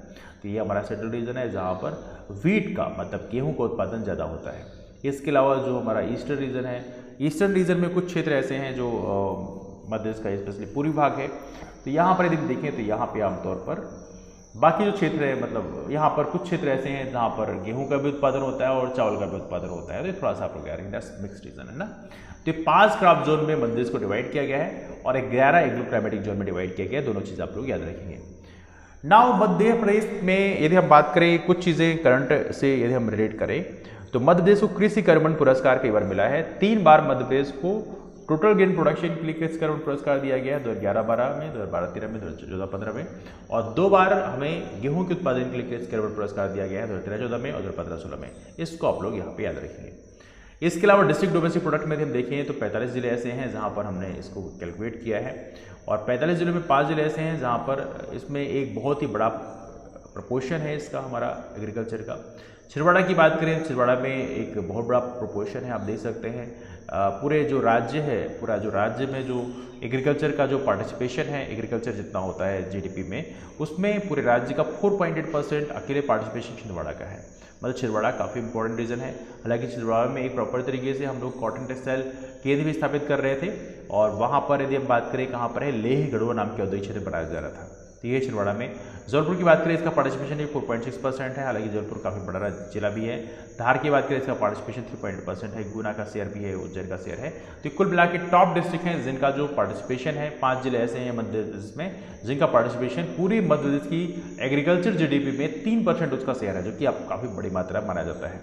S1: तो ये हमारा सेंट्रल रीजन है जहाँ पर वीट का मतलब गेहूँ का उत्पादन ज़्यादा होता है। इसके अलावा जो हमारा ईस्टर्न रीजन है, ईस्टर्न रीजन में कुछ क्षेत्र ऐसे हैं जो मध्य प्रदेश का स्पेशली पूर्वी भाग है, तो यहाँ पर यदि देखें तो यहाँ पे आमतौर पर बाकी जो क्षेत्र है, मतलब यहाँ पर कुछ क्षेत्र ऐसे हैं जहाँ पर गेहूं का भी उत्पादन होता है और चावल का भी उत्पादन होता है, तो थोड़ा सा आप लोग याद रखेंगे, मिक्स्ड रीजन है ना। तो 5 क्रॉप जोन में मध्य प्रदेश को डिवाइड किया गया है और 11 एग्रो क्लाइमेटिक जोन में डिवाइड किया गया है, दोनों चीज़ आप लोग याद रखेंगे। नाउ मध्य प्रदेश में यदि हम बात करें, कुछ चीज़ें करंट से यदि हम रिलेट करें, तो मध्य प्रदेश को कृषि कर्मण पुरस्कार कई बार मिला है। 3 बार मध्य प्रदेश को टोटल गेन प्रोडक्शन के लिए कृषि कर्मण पुरस्कार दिया गया है, 2011-12 में, 2012-13 में, 2014-15 में, और 2 बार हमें गेहूं के उत्पादन के लिए कृषि कर्मण पुरस्कार दिया गया है, 2013-14 में और 2015-16 में। इसको आप लोग यहाँ पे याद रखेंगे। इसके अलावा डिस्ट्रिक्ट डोमेस्टिक प्रोडक्ट में हम देखें तो 45 जिले ऐसे हैं जहाँ पर हमने इसको कैलकुलेट किया है, और 45 जिलों में 5 जिले ऐसे हैं जहाँ पर इसमें एक बहुत ही बड़ा प्रोपोर्शन है इसका हमारा एग्रीकल्चर का। छिंदवाड़ा की बात करें, छिंदवाड़ा में एक बहुत बड़ा प्रोपोर्शन है, आप देख सकते हैं। पूरे जो राज्य है, पूरा जो राज्य में जो एग्रीकल्चर का जो पार्टिसिपेशन है, एग्रीकल्चर जितना होता है जीडीपी में, उसमें पूरे राज्य का 4.8% अकेले पार्टिसिपेशन छिंदवाड़ा का है। मतलब छिंदवाड़ा काफ़ी इंपॉर्टेंट रीजन है। हालांकि छिंदवाड़ा में एक प्रॉपर तरीके से हम लोग कॉटन टेक्सटाइल केंद्र भी स्थापित कर रहे थे, और वहाँ पर यदि हम बात करें कहाँ पर है, लेह गढ़वा नाम के औद्योगिक क्षेत्र बनाया जा रहा था, तो ये छिंदवाड़ा में। जौनपुर की बात करें, इसका पार्टिसिपेशन 4.6% है, हालांकि जौनपुर काफ़ी बड़ा जिला भी है। धार की बात करें, इसका पार्टिसिपेशन 3.8% है, गुना का शेयर भी है, उज्जैन का शेयर है। तो कुल मिला के टॉप डिस्ट्रिक्ट हैं जिनका जो पार्टिसिपेशन है, 5 जिले ऐसे हैं मध्य प्रदेश में जिनका पार्टिसिपेशन पूरी मध्य प्रदेश की एग्रीकल्चर जीडीपी में 3% उसका शेयर है, जो कि आप काफ़ी बड़ी मात्रा माना जाता है।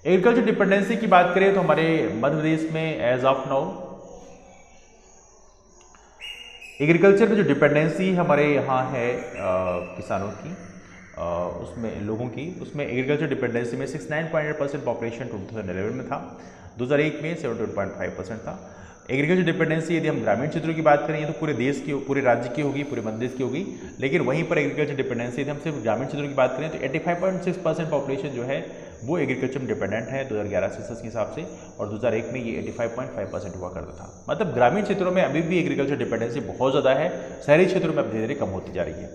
S1: एग्रीकल्चर डिपेंडेंसी की बात करें तो हमारे मध्य प्रदेश में एज ऑफ नाउ एग्रीकल्चर में जो डिपेंडेंसी हमारे यहाँ है किसानों की, उसमें लोगों की, उसमें एग्रीकल्चर डिपेंडेंसी में 69.8% पॉपुलेशन 2011 में था, 2001 में 71.5% था। एग्रीकल्चर डिपेंडेंसी यदि हम ग्रामीण क्षेत्रों की बात करें तो पूरे देश की, पूरे राज्य की होगी, पूरे मध्य प्रदेश की होगी, लेकिन वहीं पर एग्रीकल्चर डिपेंडेंसी यदि हम सिर्फ ग्रामीण क्षेत्रों की बात करें तो 85.6% पॉपुलेशन जो है वो एग्रीकल्चर में डिपेंडेंट है 2011 सेंसस के हिसाब से, और 2001 में ये 85.5% हुआ करता था। मतलब ग्रामीण क्षेत्रों में अभी भी एग्रीकल्चर डिपेंडेंसी बहुत ज़्यादा है, शहरी क्षेत्रों में अब धीरे धीरे कम होती जा रही है।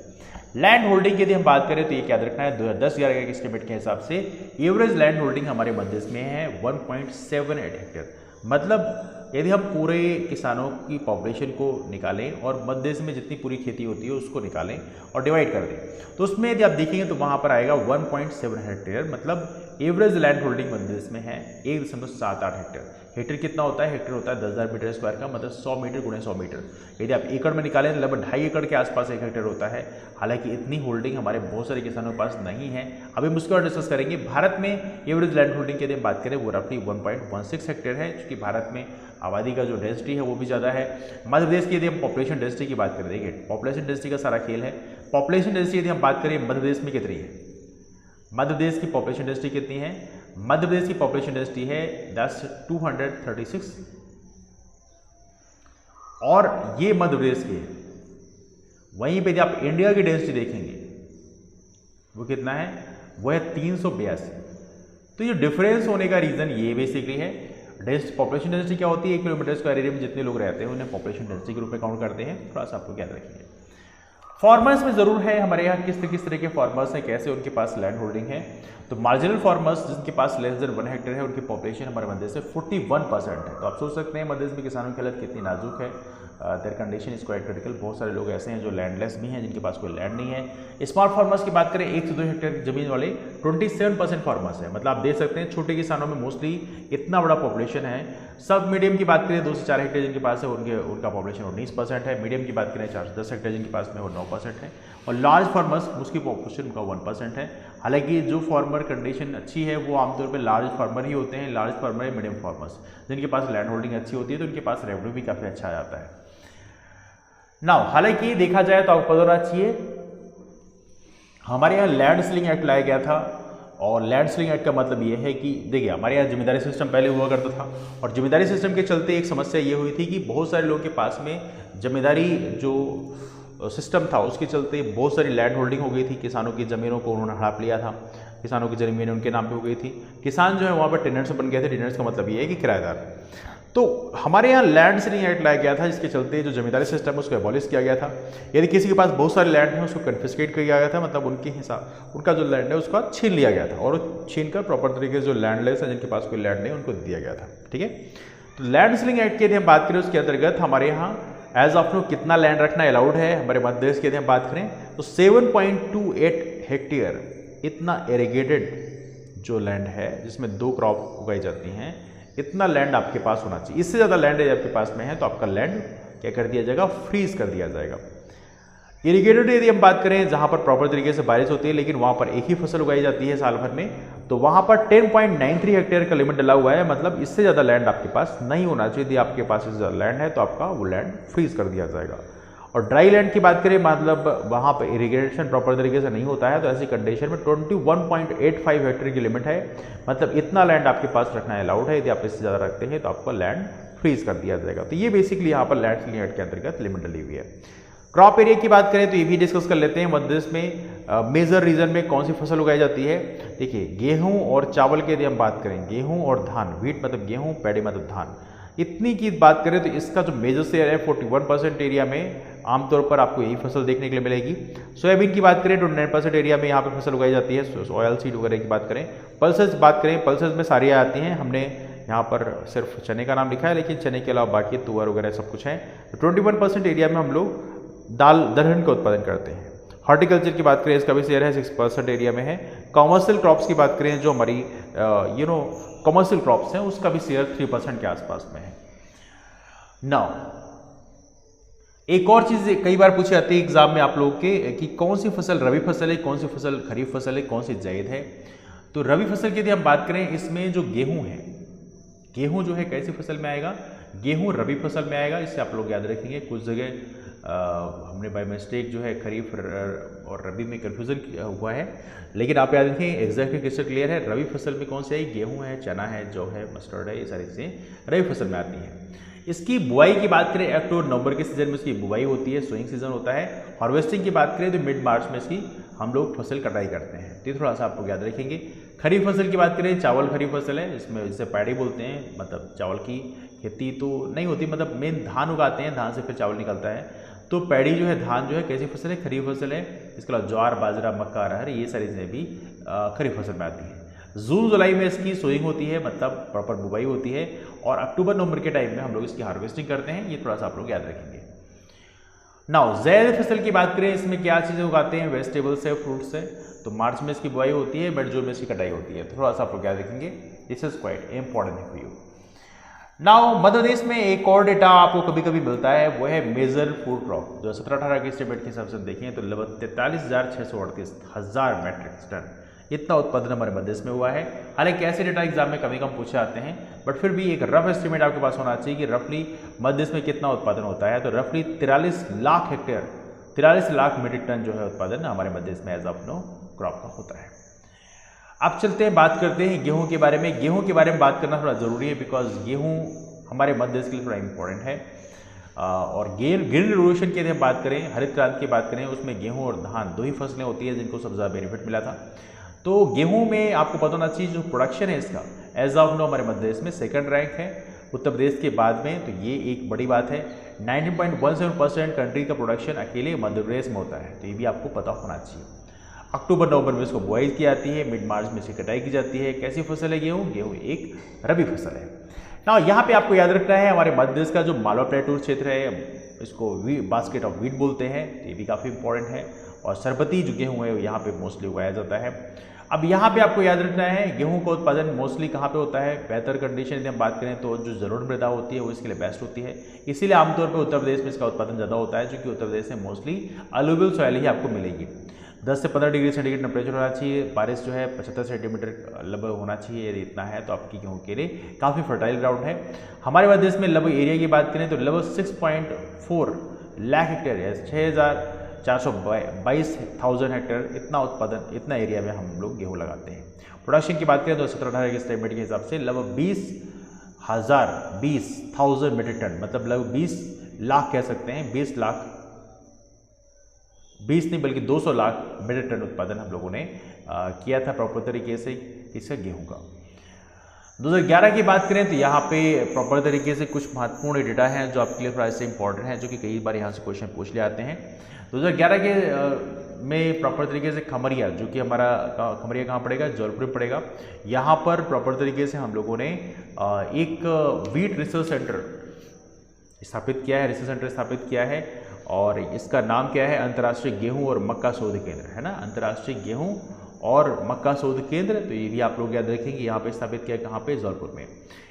S1: लैंड होल्डिंग की यदि हम बात करें तो ये याद रखना है, 2010-11 के एस्टिमेट के हिसाब से एवरेज लैंड होल्डिंग हमारे मध्य प्रदेश में है 1.78 हेक्टेयर। मतलब यदि हम पूरे किसानों की पॉपुलेशन को निकालें और मध्य प्रदेश में जितनी पूरी खेती होती है उसको निकालें और डिवाइड कर दें, तो उसमें यदि आप देखेंगे तो वहाँ पर आएगा 1.7 हेक्टेयर। मतलब एवरेज लैंड होल्डिंग मध्य प्रदेश में है 1.78 हेक्टेयर। हेक्टेयर कितना होता है? हेक्टेयर होता है 10,000 मीटर स्क्वायर का, मतलब 100 मीटर गुणे 100 मीटर। यदि आप एकड़ में निकालें तो लगभग 2.5 एकड़ के आसपास 1 हेक्टेयर होता है। हालांकि इतनी होल्डिंग हमारे बहुत सारे किसानों के पास नहीं है। अभी हम उसके बाद डिस्कस करेंगे। भारत में एवरेज लैंड होल्डिंग की यदि हम बात करें वो रफली 1.16 हेक्टेयर है, क्योंकि भारत में आबादी का जो डेंसिटी है वो भी ज़्यादा है। मध्य प्रदेश की यदि हम पॉपुलेशन डेंसिटी की बात करें, देखिए पॉपुलेशन डेंसिटी का सारा खेल है। पॉपुलेशन डेंसिटी यदि हम बात करें मध्य प्रदेश में कितनी है, मध्य प्रदेश की पॉपुलेशन डेंसिटी कितनी है? मध्य प्रदेश की पॉपुलेशन डेंसिटी है 236, और ये मध्य प्रदेश की है। वहीं पे यदि आप इंडिया की डेंसिटी देखेंगे वो कितना है? वो है 382। तो ये डिफरेंस होने का रीजन ये बेसिकली है। पॉपुलेशन डेंसिटी क्या होती है? 1 किलोमीटर स्क्वायर एरिया में जितने लोग रहते हैं उन्हें पॉपुलेशन डेंसिटी के रूप में काउंट करते हैं। थोड़ा सा आप लोग याद रखिए। फार्मर्स में जरूर है हमारे यहाँ किस तरह के फार्मर्स हैं, कैसे उनके पास लैंड होल्डिंग है। तो मार्जिनल फार्मर्स जिनके पास लेस देन 1 हेक्टेयर है, उनकी पॉपुलेशन हमारे मध्य से 41% है। तो आप सोच सकते हैं मध्य में किसानों की हालत कितनी नाजुक है। There condition is quite critical. बहुत सारे लोग ऐसे हैं जो लैंडलेस भी हैं, जिनके पास कोई लैंड नहीं है। स्मॉल फार्मर्स की बात करें 1 से 2 हेक्टेयर की जमीन वाले 27% फार्मर्स है, मतलब आप देख सकते हैं छोटे किसानों में मोस्टली इतना बड़ा पॉपुलेशन है। सब मीडियम की बात करें 2 से 4 हेक्टेयर जिनके पास है उनका पॉपुलेशन 19% है। मीडियम की बात करें 4 से 10 हेक्टेयर जिनके पास में वो 9% है। और लार्ज फार्मर्स उसकी पॉपुलेशन उनका 1% है। हालांकि जो फार्मर कंडीशन अच्छी है वो आमतौर पर लार्ज फार्मर ही होते हैं, लार्ज फार्मर है मीडियम फार्मर्स, जिनके पास लैंड होल्डिंग अच्छी होती है तो उनके पास रेवेन्यू भी काफ़ी अच्छा आ जाता है। नाउ हालांकि देखा जाए तो आपको पता होना चाहिए हमारे यहाँ लैंड सीलिंग एक्ट लाया गया था। और लैंड सीलिंग एक्ट का मतलब ये है कि देखिए हमारे यहाँ जिम्मेदारी सिस्टम पहले हुआ करता था, और जिम्मेदारी सिस्टम के चलते एक समस्या ये हुई थी कि बहुत सारे लोगों के पास में जिम्मेदारी जो सिस्टम था उसके चलते बहुत सारी लैंड होल्डिंग हो गई थी। किसानों की ज़मीनों को उन्होंने हड़प लिया था, किसानों की ज़मीनें उनके नाम पे हो गई थी। किसान जो है वहाँ पर टेनेंट्स बन गए थे। टेनेंट्स का मतलब ये है कि किराएदार। तो हमारे यहाँ लैंड सीलिंग एक्ट लाया गया था, जिसके चलते जो जमींदारी सिस्टम है उसको एबॉलिश किया गया था। यदि किसी के पास बहुत सारे लैंड है उसको कन्फिस्केट किया गया था, मतलब उनके हिसाब उनका जो लैंड है उसका छीन लिया गया था, और छीन कर प्रॉपर तरीके से जो लैंडलेस है जिनके पास कोई लैंड नहीं उनको दिया गया था। ठीक है, तो लैंड सीलिंग एक्ट की यदि हम बात करें उसके अंतर्गत हमारे यहाँ एज ऑफ नो कितना लैंड रखना अलाउड है हमारे मध्य प्रदेश की यदि हम बात करें तो 7.28 हेक्टेयर इतना इरिगेटेड जो लैंड है जिसमें 2 क्रॉप उगाई जाती हैं, इतना लैंड आपके पास होना चाहिए। इससे ज़्यादा लैंड यदि आपके पास में है तो आपका लैंड क्या कर दिया जाएगा, फ्रीज कर दिया जाएगा। इरिगेटेड यदि हम बात करें जहाँ पर प्रॉपर तरीके से बारिश होती है लेकिन वहाँ पर एक ही फसल उगाई जाती है साल भर में, तो वहाँ पर 10.93 हेक्टेयर का लिमिट डला हुआ है, मतलब इससे ज़्यादा लैंड आपके पास नहीं होना चाहिए। यदि आपके पास इससे ज़्यादा लैंड है तो आपका वो लैंड फ्रीज कर दिया जाएगा। और ड्राई लैंड की बात करें मतलब वहाँ पर इरिगेशन प्रॉपर तरीके से नहीं होता है, तो ऐसी कंडीशन में 21.85 हेक्टेयर की लिमिट है, मतलब इतना लैंड आपके पास रखना अलाउड है। यदि आप इससे ज़्यादा रखते हैं तो आपका लैंड फ्रीज कर दिया जाएगा। तो ये बेसिकली यहाँ पर लैंड सीलिंग एक्ट के अंतर्गत लिमिट डली हुई है। क्रॉप एरिया की बात करें तो ये भी डिस्कस कर लेते हैं। मध्य प्रदेश में मेजर रीजन में कौन सी फसल उगाई जाती है। देखिए गेहूं और चावल की यदि हम बात करें, गेहूं और धान, व्हीट मतलब गेहूं, पैडी मतलब धान, इतनी की बात करें तो इसका जो मेजर शेयर है 41% एरिया में आमतौर पर आपको यही फसल देखने के लिए मिलेगी। सोयाबीन की बात करें तो 9% एरिया में यहाँ पर फसल उगाई जाती है। ऑयल सीड वगैरह की बात करें, पल्सेस बात करें, पल्सेस में सारी आती हैं। हमने यहाँ पर सिर्फ चने का नाम लिखा है, लेकिन चने के अलावा बाकी तुअर वगैरह सब कुछ है। 21% एरिया में हम लोग दाल दलहन का उत्पादन करते हैं। हॉर्टिकल्चर की बात करें इसका भी शेयर है 6% एरिया में है। कॉमर्शियल क्रॉप्स की बात करें जो हमारी कॉमर्शियल क्रॉप्स हैं उसका भी शेयर 3% के आसपास में है। नाउ एक और चीज़ कई बार पूछी जाती है एग्जाम में आप लोगों के कि कौन सी फसल रबी फसल है, कौन सी फसल खरीफ फसल है, कौन सी जायद है। तो रबी फसल की यदि हम बात करें इसमें जो गेहूं है, गेहूं जो है कैसी फसल में आएगा, गेहूं रबी फसल में आएगा। इससे आप लोग याद रखेंगे। कुछ जगह हमने बाय मिस्टेक जो है खरीफ और रबी में कन्फ्यूजन हुआ है, लेकिन आप याद रखें एग्जैक्टली क्रिस्टल क्लियर है। रबी फसल में कौन सी है, गेहूं है, चना है, जौ है, मस्टर्ड है, ये सारी चीज़ें रबी फसल में आती हैं। इसकी बुआई की बात करें अक्टूबर नवंबर के सीजन में इसकी बुआई होती है, सोइंग सीजन होता है। हार्वेस्टिंग की बात करें तो मिड मार्च में इसकी हम लोग फसल कटाई करते हैं। तो थोड़ा सा आप लोग याद रखेंगे। खरीफ फसल की बात करें, चावल खरीफ फसल है, इसमें जिसे पैडी बोलते हैं, मतलब चावल की खेती तो नहीं होती, मतलब मेन धान उगाते हैं, धान से फिर चावल निकलता है। तो पैडी जो है, धान जो है कैसी फसल है, खरीफ फसल है। इसके अलावा ज्वार, बाजरा, मक्का, अरहर, ये सारी चीज़ें भी खरीफ फसल में आती हैं। जून जुलाई में इसकी सोइंग होती है, मतलब प्रॉपर बुवाई होती है, और अक्टूबर नवंबर के टाइम में हम लोग इसकी हार्वेस्टिंग करते हैं। ये थोड़ा सा आप लोग याद रखेंगे। नाउ ज़ैद फसल की बात करें, इसमें क्या चीज़ें उगाते हैं, वेजिटेबल्स है, फ्रूट्स है। तो मार्च में इसकी बुआई होती है, मिड जून में इसकी कटाई होती है। थोड़ा सा आप लोग याद रखेंगे, this is quite important for you. Now Madhya Pradesh में एक और डेटा आपको कभी कभी मिलता है, वो है मेजर फूड क्रॉप। जो 17-18 के एस्टिमेट के हिसाब से देखें तो लगभग 43,638 मैट्रिक टन इतना उत्पादन हमारे मध्य प्रदेश में हुआ है। हालांकि ऐसे डेटा एग्जाम में कभी कम पूछे जाते हैं, बट फिर भी एक रफ एस्टिमेट आपके पास होना चाहिए कि रफली मध्य प्रदेश में कितना उत्पादन होता है। तो रफली 43 lakh hectare, 43 lakh metric ton जो है उत्पादन हमारे मध्य प्रदेश में एज ऑफ नो क्रॉप का होता है। अब चलते हैं, बात करते हैं गेहूं के बारे में। गेहूं के बारे में बात करना थोड़ा ज़रूरी है, बिकॉज गेहूं हमारे मध्य प्रदेश के लिए थोड़ा इंपॉर्टेंट है। और ग्रीन रेवोल्यूशन की यदि हम बात करें, हरित क्रांति की बात करें, उसमें गेहूं और धान दो ही फसलें होती है जिनको सबसे ज़्यादा बेनिफिट मिला था। तो गेहूं में आपको पता होना चाहिए जो प्रोडक्शन है इसका एज ऑफ नो हमारे मध्य प्रदेश में सेकंड रैंक है उत्तर प्रदेश के बाद में। तो ये एक बड़ी बात है। 19.17% कंट्री का प्रोडक्शन अकेले मध्य प्रदेश में होता है, तो ये भी आपको पता होना चाहिए। अक्टूबर नवंबर में इसको बुआई की जाती है, मिड मार्च में इसकी कटाई की जाती है। कैसी फसल है गेहूँ? गेहूँ एक रबी फसल है। ना यहाँ पे आपको याद रखना है हमारे मध्य प्रदेश का जो मालवा प्लेटू क्षेत्र है, इसको बास्केट ऑफ वीट बोलते हैं, तो ये भी काफ़ी इंपॉर्टेंट है। और सरबती जो गेहूँ है यहाँ पे मोस्टली उगाया जाता है। अब यहाँ पे आपको याद रखना है गेहूं का उत्पादन मोस्टली कहाँ पे होता है, बेहतर कंडीशन यदि हम बात करें तो जो जलोढ़ मृदा होती है वो इसके लिए बेस्ट होती है, इसीलिए आमतौर पे उत्तर प्रदेश में इसका उत्पादन ज़्यादा होता है, क्योंकि उत्तर प्रदेश में मोस्टली अलुवियल सॉइल ही आपको मिलेगी। 10 से 15 डिग्री सेंटीग्रेड टेम्परेचर होना चाहिए, बारिश जो है 75 सेंटीमीटर लगभग होना चाहिए, यदि इतना है तो आपकी गेहूँ के लिए काफ़ी फर्टाइल ग्राउंड है। हमारे मध्य प्रदेश में लगभग एरिया की बात करें तो लगभग 6.4 लाख हेक्टेयर है, 6,422,000 हेक्टेयर इतना उत्पादन, इतना एरिया में हम लोग गेहूँ लगाते हैं। प्रोडक्शन की बात करें तो 17-18 के एस्टिमेट के हिसाब से लगभग 20,000 मीट्रिक टन, मतलब लगभग 20 लाख कह सकते हैं, 20 लाख 20 नहीं बल्कि 200 लाख मीट्रिक टन उत्पादन हम लोगों ने किया था प्रॉपर तरीके से इसका गेहूं का। 2011 की बात करें तो यहाँ पे प्रॉपर तरीके से कुछ महत्वपूर्ण डेटा हैं जो आपके लिए थोड़ा सा इंपॉर्टेंट है, जो कि कई बार यहाँ से क्वेश्चन पूछ ले आते हैं। 2011 के में प्रॉपर तरीके से खमरिया, जो कि हमारा खमरिया कहाँ पड़ेगा, जौलपुर में पड़ेगा, यहाँ पर प्रॉपर तरीके से हम लोगों ने एक वीट रिसर्च सेंटर स्थापित किया है, रिसर्च सेंटर स्थापित किया है, और इसका नाम क्या है, अंतर्राष्ट्रीय गेहूं और मक्का शोध केंद्र है ना, अंतर्राष्ट्रीय गेहूं और मक्का शोध केंद्र। तो ये भी आप लोग याद रखेंगे, यहाँ पे स्थापित किया है, कहाँ पे, जौलपुर में।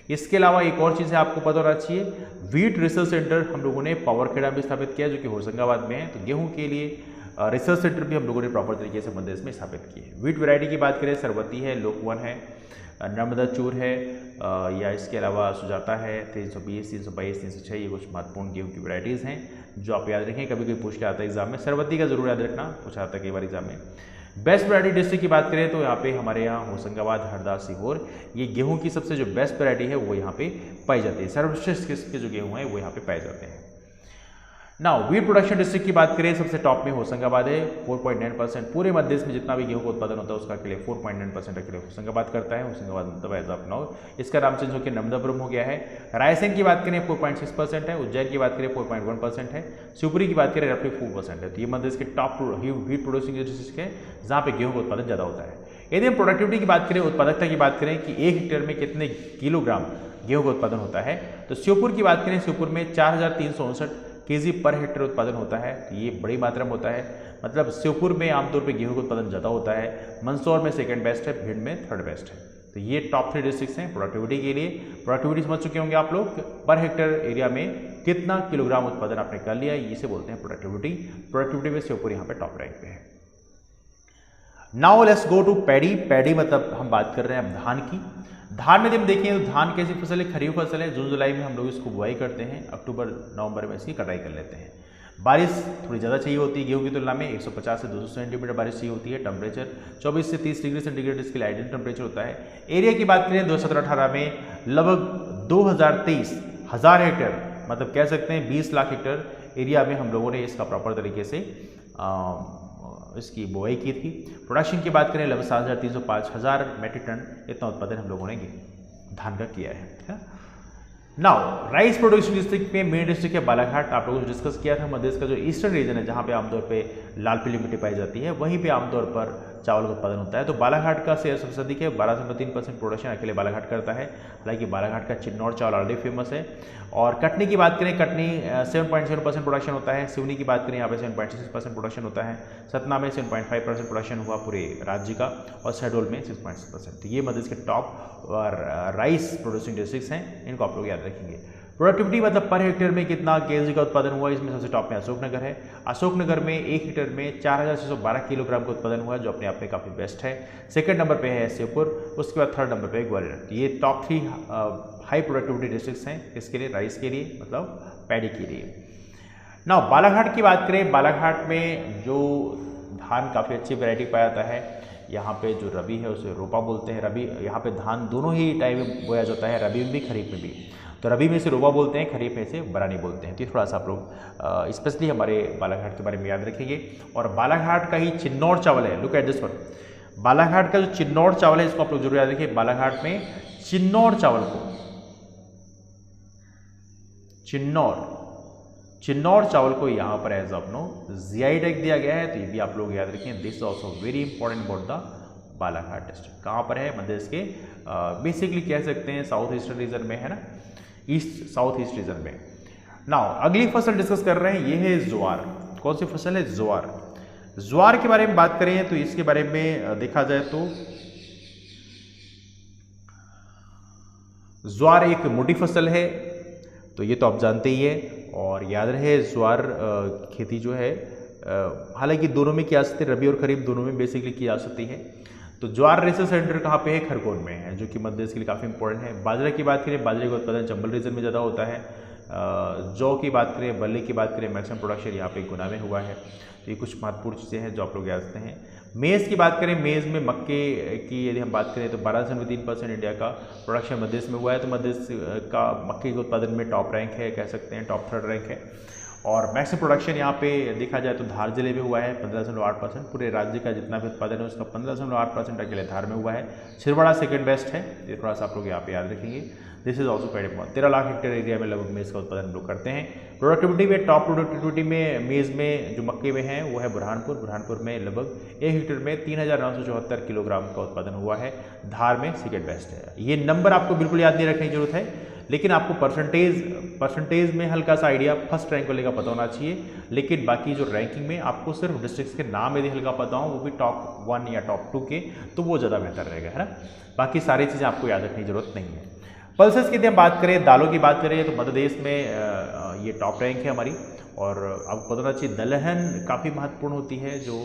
S1: इसके अलावा एक और चीज़ है आपको पता होना चाहिए, वीट रिसर्च सेंटर हम लोगों ने पावरखेड़ा में स्थापित किया, जो कि होशंगाबाद में है। तो गेहूं के लिए रिसर्च सेंटर भी हम लोगों ने प्रॉपर तरीके से मध्य प्रदेश में स्थापित किए। वीट वैरायटी की बात करें, सरबती है, लोकवन है, नर्मदा चूर है, या इसके अलावा सुजाता है, 320, 322, 306, ये कुछ महत्वपूर्ण गेहूं की वैरायटीज़ हैं जो आप याद रखें, कभी कभी पूछ के आता है एग्जाम में। सरबती का जरूर याद रखना, पूछा आता है कई बार एग्जाम में। बेस्ट वैरायटी डिस्ट्रिक्ट की बात करें तो यहाँ पे हमारे यहाँ होशंगाबाद, हरदा, सीहोर, ये गेहूं की सबसे जो बेस्ट वैरायटी है वो यहाँ पे पाई जाती है। सर्वश्रेष्ठ किस्म के जो गेहूँ हैं वो यहाँ पे पाए जाते हैं। नाउ वीट प्रोडक्शन डिस्ट्रिक्ट की बात करें, सबसे टॉप में होशंगाबाद है, 4.9%। पूरे मध्य प्रदेश में जितना भी गेहूं का उत्पादन होता है उसका के लिए 4.9% के लिए होशंगाबाद करता है। होशंगाबाद मतलब एज ऑफ नाउ इसका नाम चेंज होकर नर्मदापुरम हो गया है। रायसेन की बात करें 4.6% है, उज्जैन की बात करें 4.1% है, शिवपुरी की बात करें रफली 4% है। तो ये मध्य प्रदेश के टॉप वीट प्रोड्यूसिंग डिस्ट्रिक्ट है जहाँ पे गेहूं का उत्पादन ज़्यादा होता है। यदि हम प्रोडक्टिविटी की बात करें, उत्पादकता की बात करें कि 1 हेक्टेयर में कितने किलोग्राम गेहूं का उत्पादन होता है, तो श्योपुर की बात करें, श्योपुर में 4,359 केजी पर हेक्टेयर उत्पादन होता है। तो ये बड़ी मात्रा में होता है, मतलब श्योपुर में आमतौर पे गेहूं का उत्पादन ज़्यादा होता है, मंदसौर में सेकंड बेस्ट है, भिंड में थर्ड बेस्ट है। तो ये टॉप 3 डिस्ट्रिक्ट्स हैं प्रोडक्टिविटी के लिए। प्रोडक्टिविटी समझ चुके होंगे आप लोग, पर हेक्टेयर एरिया में कितना किलोग्राम उत्पादन आपने कर लिया, इसे बोलते हैं प्रोडक्टिविटी। प्रोडक्टिविटी में श्योपुर यहाँ पे टॉप रैंक पे है। Now let's go to paddy. Paddy मतलब हम बात कर रहे हैं अब धान की। धान में जब देखें तो धान कैसी फसल है, खरीफ फसल है। जून जुलाई में हम लोग इसको बुआई करते हैं, अक्टूबर नवंबर में इसकी कटाई कर लेते हैं। बारिश थोड़ी ज़्यादा चाहिए होती है गेहूं की तुलना में, 150 से 200 सेंटीमीटर बारिश चाहिए होती है। टेम्परेचर 24 से 30 डिग्री सेंटीग्रेड इसके लिए आइडियल टेम्परेचर होता है। एरिया की बात करें 2017-18 में लगभग 2023,000 हेक्टेयर, मतलब कह सकते हैं 20 लाख हेक्टेयर एरिया में हम लोगों ने इसका प्रॉपर तरीके से इसकी बुआई की थी। प्रोडक्शन की बात करें लगभग 7,305,000 मेट्रिक टन इतना उत्पादन हम लोगों ने धान का किया है। नाउ राइस प्रोडक्शन डिस्ट्रिक्ट में मेन डिस्ट्रिक्ट है बालाघाट। आप लोगों से डिस्कस किया था, मध्य प्रदेश का जो ईस्टर्न रीजन है जहाँ पे आमतौर पे लाल पीली मिट्टी पाई जाती है, वहीं पे आमतौर पर चावल का उत्पादन होता है। तो बालाघाट का शेयर सबसे अधिक है, 12.3% प्रोडक्शन अकेले बालाघाट करता है। हालांकि बालाघाट का चिन्नौर चावल ऑलरेडी फेमस है। और कटनी की बात करें, कटनी 7.7% प्रोडक्शन होता है। सिवनी की बात करें, यहाँ पे 7.6% प्रोडक्शन होता है। सतना में 7.5% प्रोडक्शन हुआ पूरे राज्य का, और शहडोल में 6.6%। तो ये मध्य प्रदेश के टॉप राइस प्रोड्यूसिंग डिस्ट्रिक्ट्स हैं, इनको आप लोग याद रखेंगे। प्रोडक्टिविटी मतलब पर हेक्टेयर में कितना केजी का उत्पादन हुआ, इसमें सबसे टॉप में अशोकनगर है। अशोकनगर में 1 हेक्टेयर में 4,612 किलोग्राम का उत्पादन हुआ, जो अपने आप में काफ़ी बेस्ट है। सेकंड नंबर पे है श्योपुर, उसके बाद थर्ड नंबर पे ग्वालियर। ये टॉप 3 हाई प्रोडक्टिविटी डिस्ट्रिक्ट्स हैं इसके लिए, राइस के लिए, मतलब पैडी के लिए। ना बालाघाट की बात करें, बालाघाट में जो धान काफ़ी अच्छी वैरायटी पाया जाता है। यहाँ पे जो रबी है उसे रोपा बोलते हैं। रबी यहाँ पे धान दोनों ही टाइम में बोया जाता है, रबी में भी खरीफ में भी। तो रबी में से रोबा बोलते हैं, खरीफ में से बरानी बोलते हैं। तो थोड़ा सा आप लोग स्पेशली हमारे बालाघाट के बारे में याद रखेंगे। और बालाघाट का ही चिन्नौर चावल है, look at this one. Balaghat का जो चिन्नौर चावल है इसको आप लोग जरूर याद रखिए। बालाघाट में चिन्नौर चावल को, चिन्नौर चावल को यहाँ पर as of now GI tag दिया गया है। तो ये भी आप लोग याद रखें। This is also very important about the Balaghat district कहाँ पर है? मध्य प्रदेश के बेसिकली कह सकते हैं साउथ ईस्टर्न रीजन में है ना, ईस्ट साउथ ईस्ट रीजन में। नाउ अगली फसल डिस्कस कर रहे हैं, ये है ज्वार। कौन सी फसल है? ज्वार। ज्वार के बारे में बात करें तो इसके बारे में देखा जाए तो ज्वार एक मोटी फसल है, तो ये तो आप जानते ही है। और याद रहे ज्वार खेती जो है हालांकि दोनों में की जा सकती है, रबी और खरीफ दोनों में बेसिकली की जा सकती है। तो ज्वार रिसर्च सेंटर कहाँ पे है? खरगोन में है, जो कि मध्य प्रदेश के लिए काफ़ी इंपॉर्टेंट है। बाजरा की बात करें, बाजरे का उत्पादन चंबल रीजन में ज़्यादा होता है। जौ की बात करें, बल्ले की बात करें, मैक्सिमम प्रोडक्शन यहाँ पे गुना में हुआ है। तो ये कुछ महत्वपूर्ण चीज़ें हैं जो आप लोग जानते हैं। मेज़ की बात करें, मेज़ में मक्के की यदि हम बात करें तो 12.3% इंडिया का प्रोडक्शन मध्य प्रदेश में हुआ है। तो मध्य प्रदेश का मक्के के उत्पादन में टॉप रैंक है, कह सकते हैं टॉप 3rd रैंक है। और मैक्सिमम प्रोडक्शन यहाँ पे देखा जाए तो धार जिले में हुआ है 15.8%। पूरे राज्य का जितना भी उत्पादन है उसका 15.8% अकेले धार में हुआ है। छिंदवाड़ा सेकंड बेस्ट है, ये थोड़ा सा आप लोग यहाँ पे याद रखेंगे। This is also quite important. 13 lakh hectare area में लगभग मेज़ का उत्पादन हम लोग करते हैं। प्रोडक्टिविटी में टॉप प्रोडक्टिविटी में मेज़ में जो मक्के में है वो है बुरहानपुर में लगभग 1 हेक्टेयर में 3,974 किलोग्राम का उत्पादन हुआ है। धार में सेकेंड बेस्ट है। ये नंबर आपको बिल्कुल याद नहीं रखने की जरूरत है, लेकिन आपको परसेंटेज में हल्का सा आइडिया फर्स्ट रैंक वाले का पता होना चाहिए। लेकिन बाकी जो रैंकिंग में आपको सिर्फ डिस्ट्रिक्ट्स के नाम यदि हल्का पता हो, वो भी टॉप 1 या टॉप 2 के, तो वो ज़्यादा बेहतर रहेगा, है ना। बाकी सारी चीज़ें आपको याद रखने की जरूरत नहीं है। पल्सेस की हम बात करें, दालों की बात करें तो मध्य प्रदेश में ये टॉप रैंक है हमारी। और आपको पता होना चाहिए दलहन काफ़ी महत्वपूर्ण होती है। जो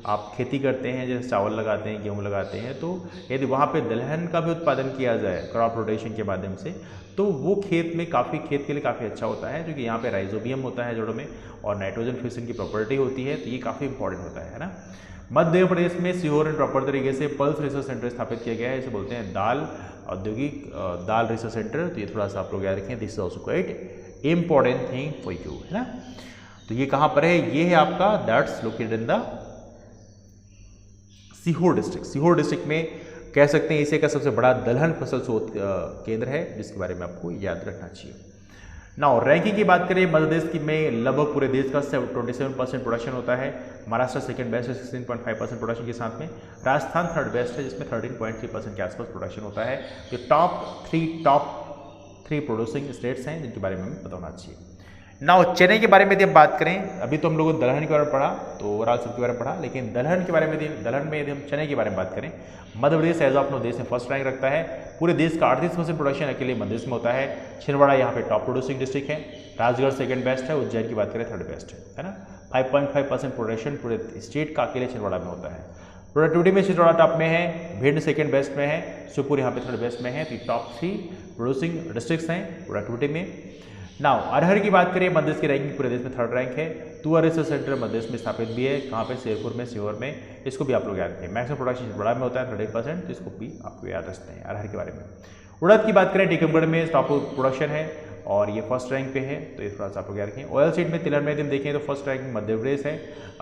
S1: आप खेती करते हैं, जैसे चावल लगाते हैं, गेहूँ लगाते हैं, तो यदि वहाँ पे दलहन का भी उत्पादन किया जाए क्रॉप रोटेशन के माध्यम से, तो वो खेत के लिए काफ़ी अच्छा होता है, क्योंकि यहाँ पे राइजोबियम होता है जड़ों में और नाइट्रोजन फिक्सिंग की प्रॉपर्टी होती है। तो ये काफ़ी इंपॉर्टेंट होता है ना। मध्य प्रदेश में सीहोर में प्रॉपर तरीके से पल्स रिसर्च सेंटर स्थापित किया गया है। इसे बोलते हैं दाल औद्योगिक दाल रिसर्च सेंटर। तो ये थोड़ा सा आप लोग याद रखें, this is also quite important thing for you, है ना। तो ये कहाँ पर है? ये है आपका that's located in the Sehore district. Sehore district में कह सकते हैं एशिया का सबसे बड़ा दलहन फसल शोध केंद्र है, जिसके बारे में आपको याद रखना चाहिए। नाउ रैंकिंग की बात करें, मध्य प्रदेश की में लगभग पूरे देश का 27% प्रोडक्शन होता है। महाराष्ट्र सेकंड बेस्ट है 16.5% प्रोडक्शन के साथ में। राजस्थान थर्ड बेस्ट है जिसमें 13.3% के आसपास प्रोडक्शन होता है। तो टॉप थ्री प्रोड्यूसिंग स्टेट्स हैं जिनके बारे में हमें पता होना चाहिए। नाउ चने के बारे में यदि हम बात करें, अभी तो हम लोगों ने दलहन के बारे में पढ़ा, तो ओवरऑल सब के बारे में पढ़ा, लेकिन दलहन में यदि हम चने के बारे में बात करें, मध्य प्रदेश एज ऑफ नो देश में फर्स्ट रैंक रखता है। पूरे देश का 38% प्रोडक्शन अकेले मध्य प्रदेश में होता है। छिंदवाड़ा यहाँ पे टॉप प्रोड्यूसिंग डिस्ट्रिक्ट है। राजगढ़ सेकंड बेस्ट है। उज्जैन की बात करें थर्ड बेस्ट है ना। 5.5% प्रोडक्शन पूरे स्टेट का अकेले छिंदवाड़ा में होता है। प्रोडक्टिविटी में छिंदवाड़ा टॉप में है, भिंड सेकंड बेस्ट में है, शिवपुर यहाँ पे थर्ड बेस्ट में है। तो टॉप 3 प्रोड्यूसिंग डिस्ट्रिक्ट्स हैं प्रोडक्टिविटी में। नाउ अरहर की बात करें, मध्य प्रदेश की रैंकिंग पूरे देश में थर्ड रैंक है। तुअर रिसर्च सेंटर मध्य प्रदेश में स्थापित भी है। कहाँ पे? शेरपुर में, सीहोर में। इसको भी आप लोग याद रखें। मैक्सिमम प्रोडक्शन बड़ा में होता है 30%, तो इसको भी आपको याद रखते हैं अरहर के बारे में। उड़द की बात करें, टीकमगढ़ में टॉप प्रोडक्शन है और ये फर्स्ट रैंक पे है, तो ये थोड़ा सा आप लोग याद रखें। ऑयल सीड में तिलहन में देखें तो फर्स्ट रैंक में मध्य प्रदेश है।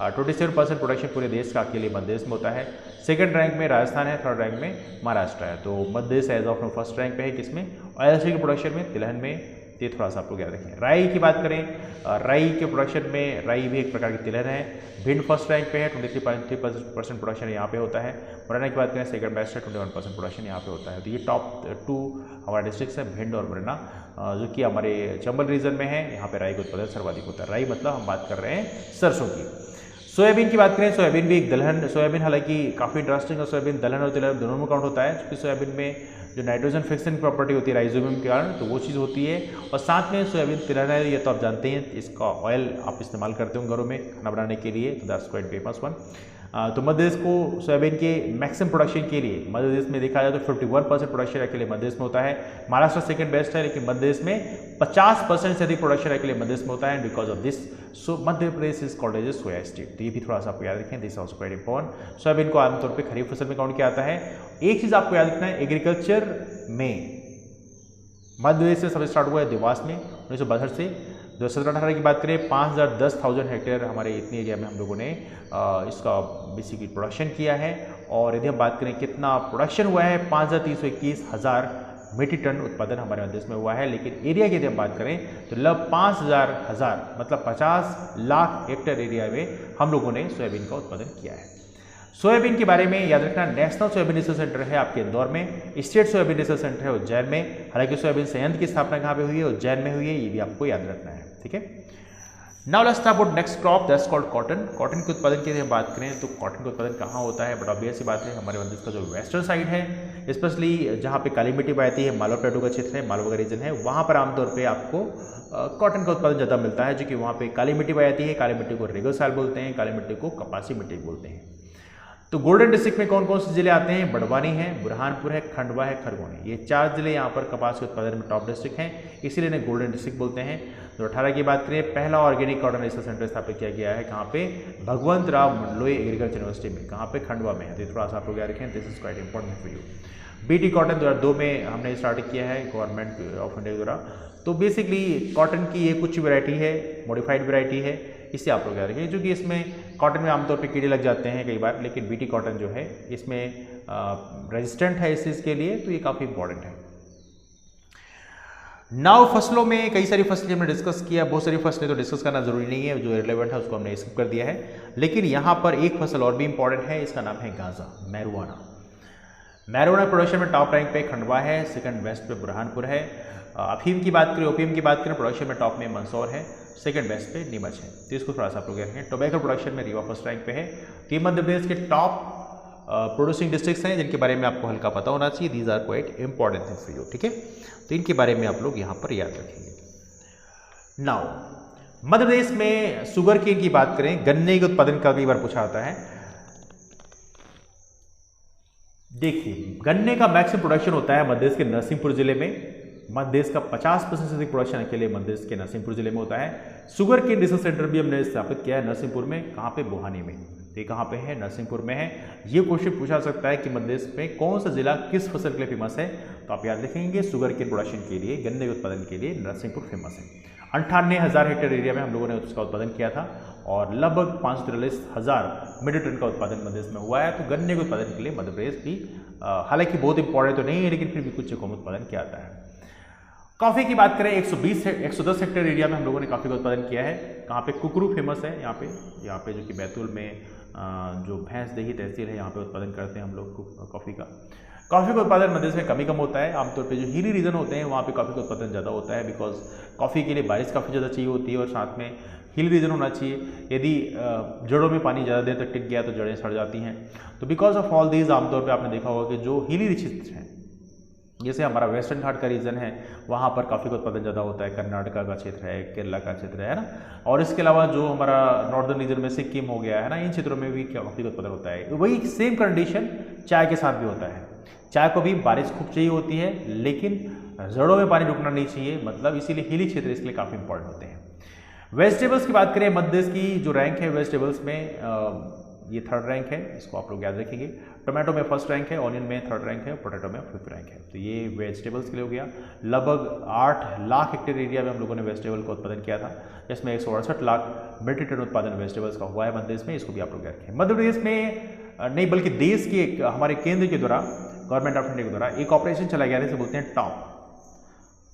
S1: 27% प्रोडक्शन पूरे देश का अकेले मध्य प्रदेश में होता है। सेकंड रैंक में राजस्थान है, थर्ड रैंक में महाराष्ट्र है। तो Madhya Pradesh as of now first rank पे है किसमें? ऑयल सीड के प्रोडक्शन में, तिलहन में। ये थोड़ा सा आप लोग याद रखें। राई की बात करें, राई के प्रोडक्शन में राई भी एक प्रकार की तिलहन है। भिंड फर्स्ट रैंक पे है, 23.3% प्रोडक्शन यहाँ पे होता है। मुरैना की बात करें सेकंड बेस्ट है, 21% प्रोडक्शन यहाँ पे होता है। तो ये टॉप 2 हमारे डिस्ट्रिक्ट है, भिंड और मुरैना, जो कि हमारे चंबल रीजन में है। यहाँ पे राई का उत्पादन सर्वाधिक होता है। राई मतलब हम बात कर रहे हैं सरसों की। सोयाबीन की बात करें, सोयाबीन भी एक दलहन, सोयाबीन हालांकि काफ़ी इंटरेस्टिंग है। सोयाबीन दलहन और तिलहन दोनों में काउंट होता है, क्योंकि सोयाबीन में जो नाइट्रोजन फिक्सिंग प्रॉपर्टी होती है राइजोबियम के कारण, तो वो चीज़ होती है। और साथ में सोयाबीन तिलहन है, ये तो आप जानते हैं, इसका ऑयल आप इस्तेमाल करते हो घरों में खाना बनाने के लिए, तो दैट्स क्वाइट फेमस वन। तो मध्य प्रदेश को सोयाबीन के मैक्सिमम प्रोडक्शन के लिए मध्य प्रदेश में देखा जाए तो 51% प्रोडक्शन अकेले मध्य प्रदेश में होता है। महाराष्ट्र सेकंड बेस्ट है, लेकिन मध्य प्रदेश में 50% से अधिक प्रोडक्शन अकेले मध्य प्रदेश में होता है। Because of this so Madhya Pradesh is called as a soya state. तो ये भी थोड़ा सा आपको याद रखें, this also quite important. Soybean को आमतौर पर खरीफ फसल में काउंट किया जाता है। एक चीज़ आपको याद रखना है, एग्रीकल्चर में मध्य प्रदेश से सब स्टार्ट हुआ है देवास में 1962 से। 2017-18 की बात करें, 5,10,000 हेक्टेयर हमारे इतनी एरिया में हम लोगों ने इसका बेसिकली प्रोडक्शन किया है। और यदि हम बात करें कितना प्रोडक्शन हुआ है, 5,321,000 मीट्रिक टन उत्पादन हमारे देश में हुआ है। लेकिन एरिया की यदि हम बात करें तो लगभग 5,000 मतलब 50 लाख हेक्टेयर एरिया में हम लोगों ने सोयाबीन का उत्पादन किया है। सोयाबीन के बारे में याद रखना, नेशनल सोयाबीन रिसर्च सेंटर है आपके इंदौर में, स्टेट सोयाबीन रिसर्च सेंटर है उज्जैन में। हालांकि सोयाबीन संयंत्र की स्थापना कहाँ पे हुई है? उज्जैन में हुई है, ये भी आपको याद रखना है, ठीक है। Now let's talk about next crop that's called cotton. Cotton के उत्पादन की बात करें तो कॉटन का उत्पादन कहाँ होता है? बट ऑब्वियस सी बात है, हमारे मध्य प्रदेश का जो वेस्टर्न साइड है, स्पेशली जहाँ पे काली मिट्टी पाई जाती है, मालवा प्लेटू का क्षेत्र है, मालवा का रीजन है, वहाँ पर आमतौर पर आपको कॉटन का उत्पादन ज़्यादा मिलता है, जो कि वहाँ पे काली मिट्टी पाई जाती है। काली मिट्टी को रेगल सॉइल बोलते हैं, काली मिट्टी को कपासी मिट्टी बोलते हैं। तो गोल्डन डिस्ट्रिक्ट में कौन कौन से जिले आते हैं? बड़वानी है, बुरहानपुर है, खंडवा है, खरगोन है। ये 4 जिले यहाँ पर कपास के उत्पादन में टॉप डिस्ट्रिक्ट हैं, इसीलिए इन्हें गोल्डन डिस्ट्रिक्ट बोलते हैं। 2018 की बात करें, पहला ऑर्गेनिक कॉटन रिसर्च सेंटर स्थापित किया गया है कहाँ पे? भगवंत राव मंडलोई एग्रीकल्चर यूनिवर्सिटी में। कहाँ पे? खंडवा में है। तो थोड़ा सा आप लोग याद रखें, this is quite important for you. BT cotton 2002 में हमने स्टार्ट किया है गवर्नमेंट ऑफ इंडिया द्वारा। तो बेसिकली कॉटन की ये कुछ वैरायटी है, मॉडिफाइड वैरायटी है, इसे आप लोग याद रखें, क्योंकि इसमें कॉटन में आमतौर पे कीड़े लग जाते हैं कई बार, लेकिन बीटी कॉटन जो है इसमें रेजिस्टेंट है इस चीज़ के लिए, तो ये काफ़ी इंपॉर्टेंट है। नाउ फसलों में कई सारी फसलें हमने डिस्कस किया, बहुत सारी फसलें तो डिस्कस करना जरूरी नहीं है, जो रिलेवेंट है उसको हमने स्किप कर दिया है। लेकिन यहाँ पर एक फसल और भी इंपॉर्टेंट है, इसका नाम है गांजा, मैरुआना। मैरुआना प्रोडक्शन में टॉप रैंक पे खंडवा है, सेकंड बेस्ट पे बुरहानपुर है। अफीम की बात करें, ओपीएम की बात करें, प्रोडक्शन में टॉप में मंदसौर है, सेकंड बेस्ट पे नीमच है। तो इसको थोड़ा सा आप लोग रखें। टोबैको प्रोडक्शन में रीवा फर्स्ट रैंक पे है। तो ये मध्य प्रदेश के टॉप प्रोड्यूसिंग डिस्ट्रिक्ट्स हैं, जिनके बारे में आपको हल्का पता होना चाहिए। These are quite important thing for you, ठीक है। तो इनके बारे में आप लोग यहाँ पर याद रखेंगे। नाउ मध्य प्रदेश में शुगर केन की बात करें, गन्ने के उत्पादन का कई बार पूछा जाता है। देखिए, गन्ने का मैक्सिमम प्रोडक्शन होता है मध्य प्रदेश के नरसिंहपुर जिले में। मध्य देश का 50% से अधिक प्रोडक्शन अकेले मध्य प्रदेश के नरसिंहपुर जिले में होता है। शुगर केन रिसर्च सेंटर भी हमने स्थापित किया है नरसिंहपुर में। कहाँ पे? बोहानी में। ये कहाँ पे है? नरसिंहपुर में है। ये क्वेश्चन पूछा सकता है कि मध्य प्रदेश में कौन सा जिला किस फसल के लिए फेमस है? तो आप याद रखेंगे, शुगर केन प्रोडक्शन के लिए, गन्ने के उत्पादन के लिए नरसिंहपुर फेमस है। 98,000 हेक्टेयर एरिया में हम लोगों ने उसका उत्पादन किया था और लगभग 543,000 मीट्रिक टन का उत्पादन मध्य प्रदेश में हुआ है। तो गन्ने के उत्पादन के लिए मध्य प्रदेश भी हालांकि बहुत इंपॉर्टेंट तो नहीं है, लेकिन फिर भी कुछ कम उत्पादन किया जाता है। कॉफी की बात करें, 110 हेक्टेयर एरिया में हम लोगों ने कॉफी का उत्पादन किया है। कहाँ पे? कुकरू फेमस है यहाँ पे जो कि बैतूल में जो भैंस देही तहसील है, यहाँ पे उत्पादन करते हैं हम लोग कॉफी का। कॉफी का उत्पादन मध्य में कम होता है। आमतौर पे जो हिली रीजन होते हैं वहाँ पे कॉफी का उत्पादन ज़्यादा होता है, बिकॉज कॉफी के लिए बारिश काफ़ी ज़्यादा चाहिए होती है और साथ में हिली रीजन होना चाहिए। यदि जड़ों में पानी ज़्यादा देर तक टिक गया तो जड़ें सड़ जाती हैं। तो बिकॉज ऑफ ऑल दीज आमतौर पर आपने देखा होगा कि जो हिली क्षेत्र हैं, जैसे हमारा वेस्टर्न घाट का रीजन है, वहाँ पर कॉफ़ी का उत्पादन ज़्यादा होता है। कर्नाटका का क्षेत्र है, केरला का क्षेत्र है ना, और इसके अलावा जो हमारा नॉर्दर्न रीजन में सिक्किम हो गया है ना, इन क्षेत्रों में भी कॉफ़ी का उत्पादन होता है। वही सेम कंडीशन चाय के साथ भी होता है। चाय को भी बारिश खूब चाहिए होती है, लेकिन जड़ों में पानी रुकना नहीं चाहिए, मतलब इसीलिए हिली क्षेत्र इसके लिए काफ़ी इंपॉर्टेंट होते हैं। वेजिटेबल्स की बात करें, मध्य प्रदेश की जो रैंक है वेजिटेबल्स में, ये 3rd रैंक है, इसको आप लोग याद रखेंगे। टोमेटो में 1st रैंक है, ऑनियन में 3rd रैंक है, पोटैटो में 5th रैंक है। तो ये वेजिटेबल्स के लिए हो गया। लगभग 8 लाख हेक्टेयर एरिया में हम लोगों ने वेजिटेबल का उत्पादन किया था, जिसमें 168 लाख मीट्रिक टन उत्पादन वेजिटेबल्स का हुआ है मध्य प्रदेश में। इसको भी आप लोग याद रखें। मध्य प्रदेश में नहीं बल्कि देश के हमारे केंद्र के द्वारा, गवर्नमेंट ऑफ इंडिया के द्वारा एक ऑपरेशन चलाया गया था, जिसे बोलते हैं टॉप।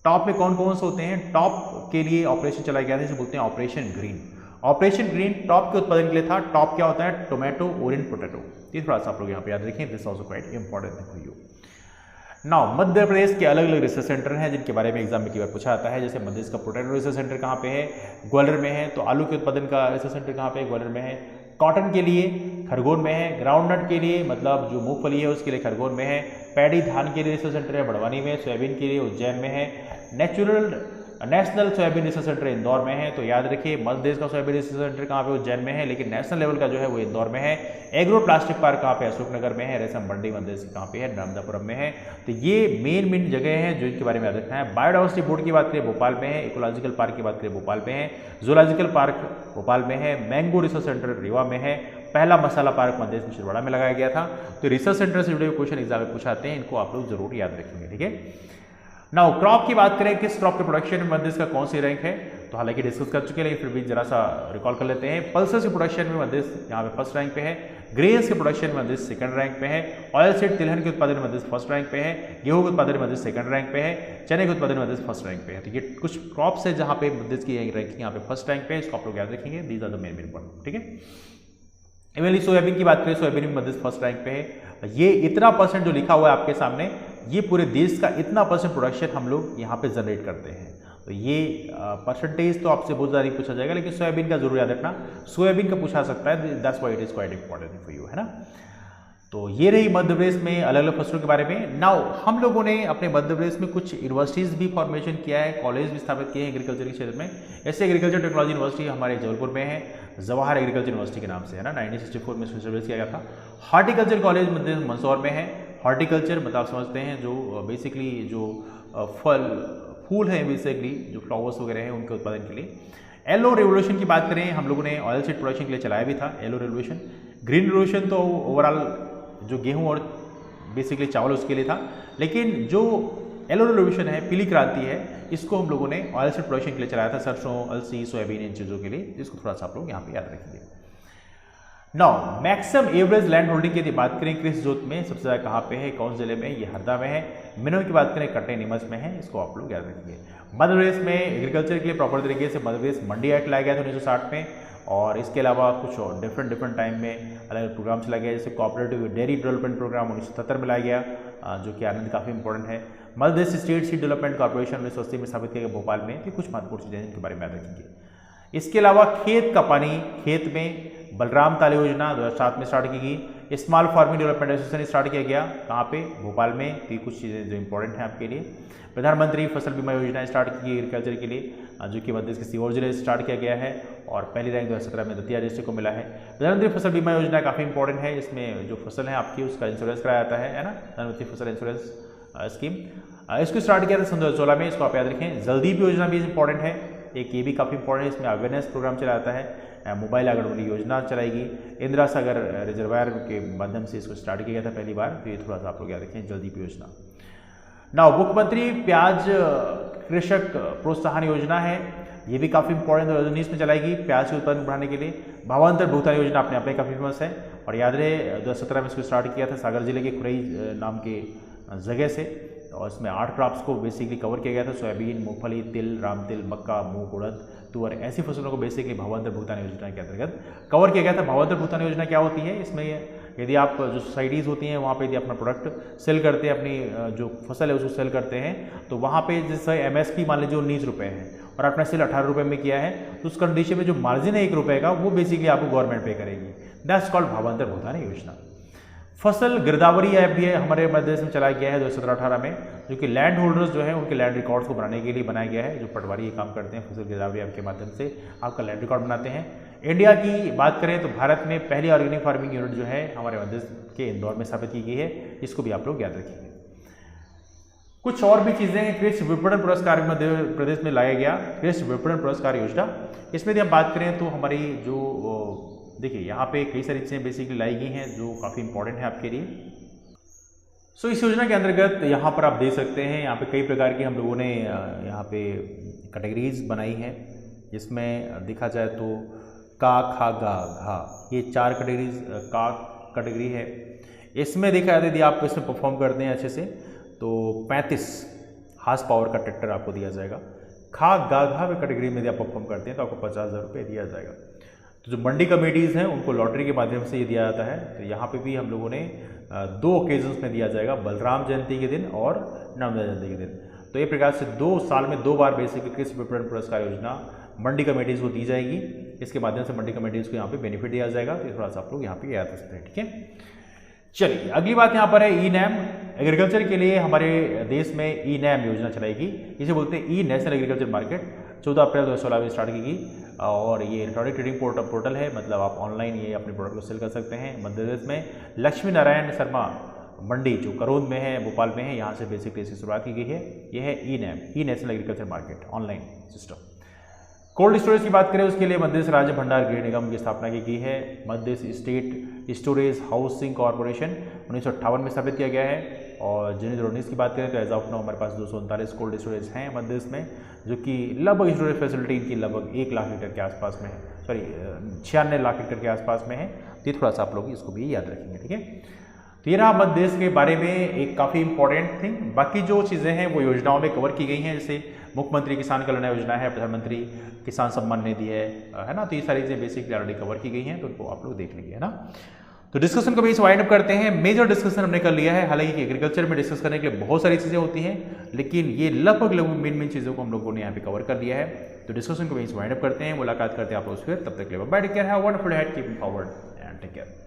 S1: टॉप में कौन कौन से होते हैं? टॉप के लिए ऑपरेशन चलाया गया था, जिसे बोलते हैं operation green. Operation green top के उत्पादन के लिए था। टॉप क्या होता है? Tomato, onion, potato. ये थोड़ा सा आप लोग यहाँ पे याद रखें, this also quite important for you. Now Madhya Pradesh के अलग अलग रिसर्च सेंटर हैं, जिनके बारे में एग्जाम में कई बार पूछा जाता है। जैसे मध्य प्रदेश का पोटैटो रिसर्च सेंटर कहाँ पे है? ग्वालियर में है। तो आलू के उत्पादन का रिसर्च सेंटर कहाँ पे? ग्वालियर में है। कॉटन के लिए खरगोन में है। ग्राउंडनट के लिए, मतलब जो मूंगफली है उसके लिए खरगोन में है। पैडी धान के लिए रिसर्च सेंटर है बड़वानी में। सोयाबीन के लिए उज्जैन में है। National soybean research centre Indore में है। तो याद रखिए, मध्य प्रदेश का सोयाबीन रिसर्च सेंटर कहाँ पे? उज्जैन में है, लेकिन नेशनल लेवल का जो है वो इंदौर में है। एग्रो प्लास्टिक पार्क कहाँ पे? अशोकनगर में है। रेशम मंडी मध्य प्रदेश कहाँ पे है? नर्मदापुरम में है। तो ये मेन जगह हैं जो इनके बारे में याद रखना है। बायोडाइवर्सिटी बोर्ड की बात करें, भोपाल में है। इकोलॉजिकल पार्क की बात करें, भोपाल में है। जूलॉजिकल पार्क भोपाल में है। मैंगो रिसर्च सेंटर रीवा में है। पहला मसाला पार्क मध्य प्रदेश में छिंदवाड़ा में लगाया गया था। तो रिसर्च सेंटर से जुड़े हुए क्वेश्चन एग्जाम में पूछाते हैं, इनको आप लोग जरूर याद रखेंगे, ठीक है। नाउ क्रॉप की बात करें, किस क्रॉप के प्रोडक्शन में मध्य प्रदेश का कौन सी रैंक है? तो हालांकि डिस्कस कर चुके हैं, लेकिन फिर भी जरा सा रिकॉल कर लेते हैं। पल्सेस के प्रोडक्शन में मध्य प्रदेश यहाँ पे 1st रैंक पे है। ग्रेन्स के प्रोडक्शन में मध्य प्रदेश 2nd रैंक पे है। ऑयल सीड तिलहन के उत्पादन में मध्य प्रदेश 1st रैंक पे है। गेहूं के उत्पादन में मध्य प्रदेश 2nd रैंक पे है। चने के उत्पादन में मध्य प्रदेश 1st रैंक पे है। तो ये कुछ क्रॉप्स है जहाँ पे मध्य प्रदेश की रैंकिंग यहाँ पे 1st रैंक पे है, इसको आप लोग याद रखेंगे। These are the main point, ठीक है। एमएलई सोयाबीन की बात करें, सोयाबीन में मध्य प्रदेश फर्स्ट रैंक पे है। ये इतना परसेंट जो लिखा हुआ है आपके सामने, ये पूरे देश का इतना परसेंट प्रोडक्शन हम लोग यहाँ पे जनरेट करते हैं। तो ये परसेंटेज तो आपसे बहुत ज़्यादा पूछा जाएगा, लेकिन सोयाबीन का जरूर याद रखना, सोयाबीन का पूछा सकता है, that's why it is quite important for you, है ना। तो ये रही मध्य प्रदेश में अलग अलग फसलों के बारे में। नाउ हम लोगों ने अपने मध्य प्रदेश में कुछ यूनिवर्सिटीज़ भी फॉर्मेशन किया है, कॉलेज भी स्थापित किए हैं एग्रीकल्चर के क्षेत्र में। ऐसे एग्रीकल्चर टेक्नोलॉजी यूनिवर्सिटी हमारे जबलपुर में है, जवाहर एग्रीकल्चर यूनिवर्सिटी के नाम से, है ना, 1964 में स्टेब्लिश किया गया था। हॉर्टिकल्चर कॉलेज मंदसौर में है। हॉर्टिकल्चर मतलब आप समझते हैं जो बेसिकली जो फूल है, बेसिकली जो फ्लावर्स वगैरह हैं उनके उत्पादन के लिए। येलो रेवोल्यूशन की बात करें, हम लोगों ने ऑयल सीड प्रोडक्शन के लिए चलाया भी था येलो रेवोल्यूशन। ग्रीन रेवोल्यूशन तो ओवरऑल जो गेहूं और बेसिकली चावल उसके लिए था, लेकिन जो येलो रेवोल्यूशन है, पीली क्रांति है, इसको हम लोगों ने ऑयल सीड प्रोडक्शन के लिए चलाया था, सरसों, अलसी, सोयाबीन, इन चीज़ों के लिए। इसको थोड़ा सा आप लोग यहाँ पे याद रखेंगे। Now maximum average land holding की यदि बात करें कृषि जोत में, सबसे ज़्यादा कहाँ पे है, कौन जिले में, ये हरदा में है। मिनिमम की बात करें कटनी नीमच में है, इसको आप लोग याद रखेंगे। मध्य प्रदेश में एग्रीकल्चर के लिए प्रॉपर तरीके से मध्य प्रदेश मंडी एक्ट लाया गया था 1960 में, और इसके अलावा कुछ और डिफरेंट टाइम में अलग अलग प्रोग्राम चलाया गया, जैसे कोऑपरेटिव डेयरी डेवलपमेंट प्रोग्राम 1977 में लाया गया, जो कि आनंद काफ़ी इंपॉर्टेंट है। Madhya Pradesh state seed development corporation 1980 में स्थापित किया गया भोपाल में। तो कुछ महत्वपूर्ण चीज़ें इनके बारे में याद रखेंगे। इसके अलावा खेत का पानी, खेत में बलराम ताल योजना 2007 में स्टार्ट की गई। Small farming development association start किया गया, कहाँ पे, भोपाल में। तो ये कुछ चीज़ें जो इंपॉर्टेंट हैं आपके लिए। प्रधानमंत्री फसल बीमा योजना स्टार्ट की गई एग्रीकल्चर के लिए, जो कि मध्य प्रदेश के सीहोर जिले से स्टार्ट किया गया है, और पहली रैंक 2017 में दतिया डिस्ट्रिक्ट को मिला है। प्रधानमंत्री फसल बीमा योजना काफ़ी इंपॉर्टेंट है, इसमें जो फसल है आपकी उसका इंश्योरेंस कराया जाता है ना, प्रधानमंत्री फसल इंश्योरेंस स्कीम। इसको स्टार्ट किया था सन 2016 में, इसको आप याद रखें। जलदीप योजना भी इंपॉर्टेंट है, एक ये भी काफ़ी इंपॉर्टेंट है, इसमें अवेयरनेस प्रोग्राम चलाया जाता है। मोबाइल आंगनबाड़ी योजना चलाएगी। इंदिरा सागर रिजर्वायर के माध्यम से इसको स्टार्ट किया गया था पहली बार, तो ये थोड़ा सा आप लोग याद रखें, जलदीप योजना। नाउ मुख्यमंत्री प्याज कृषक प्रोत्साहन योजना है, ये भी काफ़ी इंपॉर्टेंट 2019 में चलाएगी, प्याज के उत्पादन बढ़ाने के लिए। भावांतर भुगतान योजना अपने आप में काफ़ी फेमस है, और याद रहे 2017 में इसको स्टार्ट किया था सागर जिले के खुरई नाम के जगह से, और इसमें 8 क्रॉप्स को बेसिकली कवर किया गया था, सोयाबीन, मूंगफली, तिल, राम तिल, मक्का, मूंग, उड़द, तुअर, ऐसी फसलों को बेसिकली भावांतर भुगतान योजना के अंतर्गत कवर किया गया था। भावांतर भुगतान योजना क्या होती है, इसमें यदि आप जो सोसाइटीज़ होती हैं वहाँ पे यदि अपना प्रोडक्ट सेल करते हैं, अपनी जो फसल है उसको सेल करते हैं, तो वहाँ पे जैसे एमएसपी मान लीजिए 19 रुपये है और आपने सेल 18 रुपये में किया है, तो उस कंडीशन में जो मार्जिन है 1 रुपये का, वो बेसिकली आपको गवर्नमेंट पे करेगी। दैट्स कॉल्ड भावांतर भुगतान योजना। फसल गिरदावरी ऐप भी है, हमारे मध्य प्रदेश में चलाया गया है 2017-18 में, जो कि लैंड होल्डर्स जो है उनके लैंड रिकॉर्ड्स को बनाने के लिए बनाया गया है। जो पटवारी ये काम करते हैं, फसल गिरदावरी ऐप के माध्यम से आपका लैंड रिकॉर्ड बनाते हैं। इंडिया की बात करें तो भारत में पहली ऑर्गेनिक फार्मिंग यूनिट जो है हमारे मध्य प्रदेश के इंदौर में स्थापित की गई है, इसको भी आप लोग याद रखिए। कुछ और भी चीज़ें हैं, कृषि विपणन पुरस्कार मध्य प्रदेश में लाया गया, कृषि विपणन पुरस्कार योजना। इसमें यदि हम बात करें तो हमारी जो देखिए यहाँ पे कई सारी चीज़ें बेसिकली लाई गई हैं जो काफ़ी इंपॉर्टेंट है आपके लिए। सो इस योजना के अंतर्गत यहाँ पर आप देख सकते हैं, यहाँ पे कई प्रकार की हम लोगों ने यहाँ पे कैटेगरीज बनाई हैं, जिसमें देखा जाए तो का, खा, गा, घा, ये 4 कैटेगरीज का कैटेगरी है। इसमें देखा जाए यदि आप इसमें परफॉर्म करते हैं अच्छे से तो 35 हार्स पावर का ट्रैक्टर आपको दिया जाएगा। खा, गा, घा में कैटेगरी में यदि आप परफॉर्म करते हैं तो आपको 50,000 रुपये दिया जाएगा। तो जो मंडी कमेटीज़ हैं उनको लॉटरी के माध्यम से ये दिया जाता है। तो यहाँ पे भी हम लोगों ने 2 ओकेजन्स में दिया जाएगा, बलराम जयंती के दिन और नर्मदा जयंती के दिन। तो ये प्रकार से 2 साल में 2 बार बेसिकली कृषि विपणन पुरस्कार योजना मंडी कमेटीज़ को दी जाएगी। इसके माध्यम से मंडी कमेटीज़ को यहाँ पे बेनिफिट दिया जाएगा। तो थोड़ा सा आप लोग यहाँ पे याद रख सकते हैं, ठीक है। चलिए अगली बात यहाँ पर है ई नैम। एग्रीकल्चर के लिए हमारे देश में ई नैम योजना चलाएगी, इसे बोलते हैं ई नेशनल एग्रीकल्चर मार्केट। 14 अप्रैल 2016 में स्टार्ट की गई, और ये इलेक्ट्रॉनिक ट्रेडिंग पोर्टल है, मतलब आप ऑनलाइन ये अपने प्रोडक्ट को सेल कर सकते हैं। मध्य प्रदेश में लक्ष्मी नारायण शर्मा मंडी जो करोंद में है, भोपाल में है, यहाँ से बेसिकली इसकी शुरुआत की गई है। ये है E NAM, E national agriculture market online system. Cold storage की बात करें उसके लिए मध्य प्रदेश राज्य भंडार गृह निगम की स्थापना की गई है। Madhya Pradesh state storage housing corporation 1958 में स्थापित किया गया है। और जनवरी 2019 की बात करें तो एज ऑफ नाउ हमारे पास 239 कोल्ड स्टोरेज हैं मध्य प्रदेश में, जो कि लगभग स्टोरेज फैसिलिटी इनकी लगभग 1 लाख लीटर के आसपास में है, सॉरी 96 लाख लीटर के आसपास में है। तो थोड़ा सा आप लोग इसको भी याद रखेंगे, ठीक है।
S2: तो ये रहा मध्य देश के बारे में एक काफ़ी इंपॉर्टेंट थिंग। बाकी जो चीज़ें हैं वो योजनाओं में कवर की गई हैं, जैसे मुख्यमंत्री किसान कल्याण योजना है, प्रधानमंत्री किसान सम्मान निधि है ना। तो ये सारी चीज़ें बेसिकली ऑलरेडी कवर की गई हैं, तो उनको आप लोग देख लीजिए, है ना। तो डिस्कशन को भी इस वाइंड अप करते हैं। मेजर डिस्कशन हमने कर लिया है, हालांकि एग्रीकल्चर में डिस्कस करने के लिए बहुत सारी चीज़ें होती हैं, लेकिन ये लगभग मेन चीज़ों को हम लोगों ने यहाँ पे कवर कर लिया है। तो डिस्कशन को भी इस वाइंड अप करते हैं, मुलाकात करते हैं आप लोग फिर, तब तक के लिए bye, take care, have a wonderful day, keep forward and take care.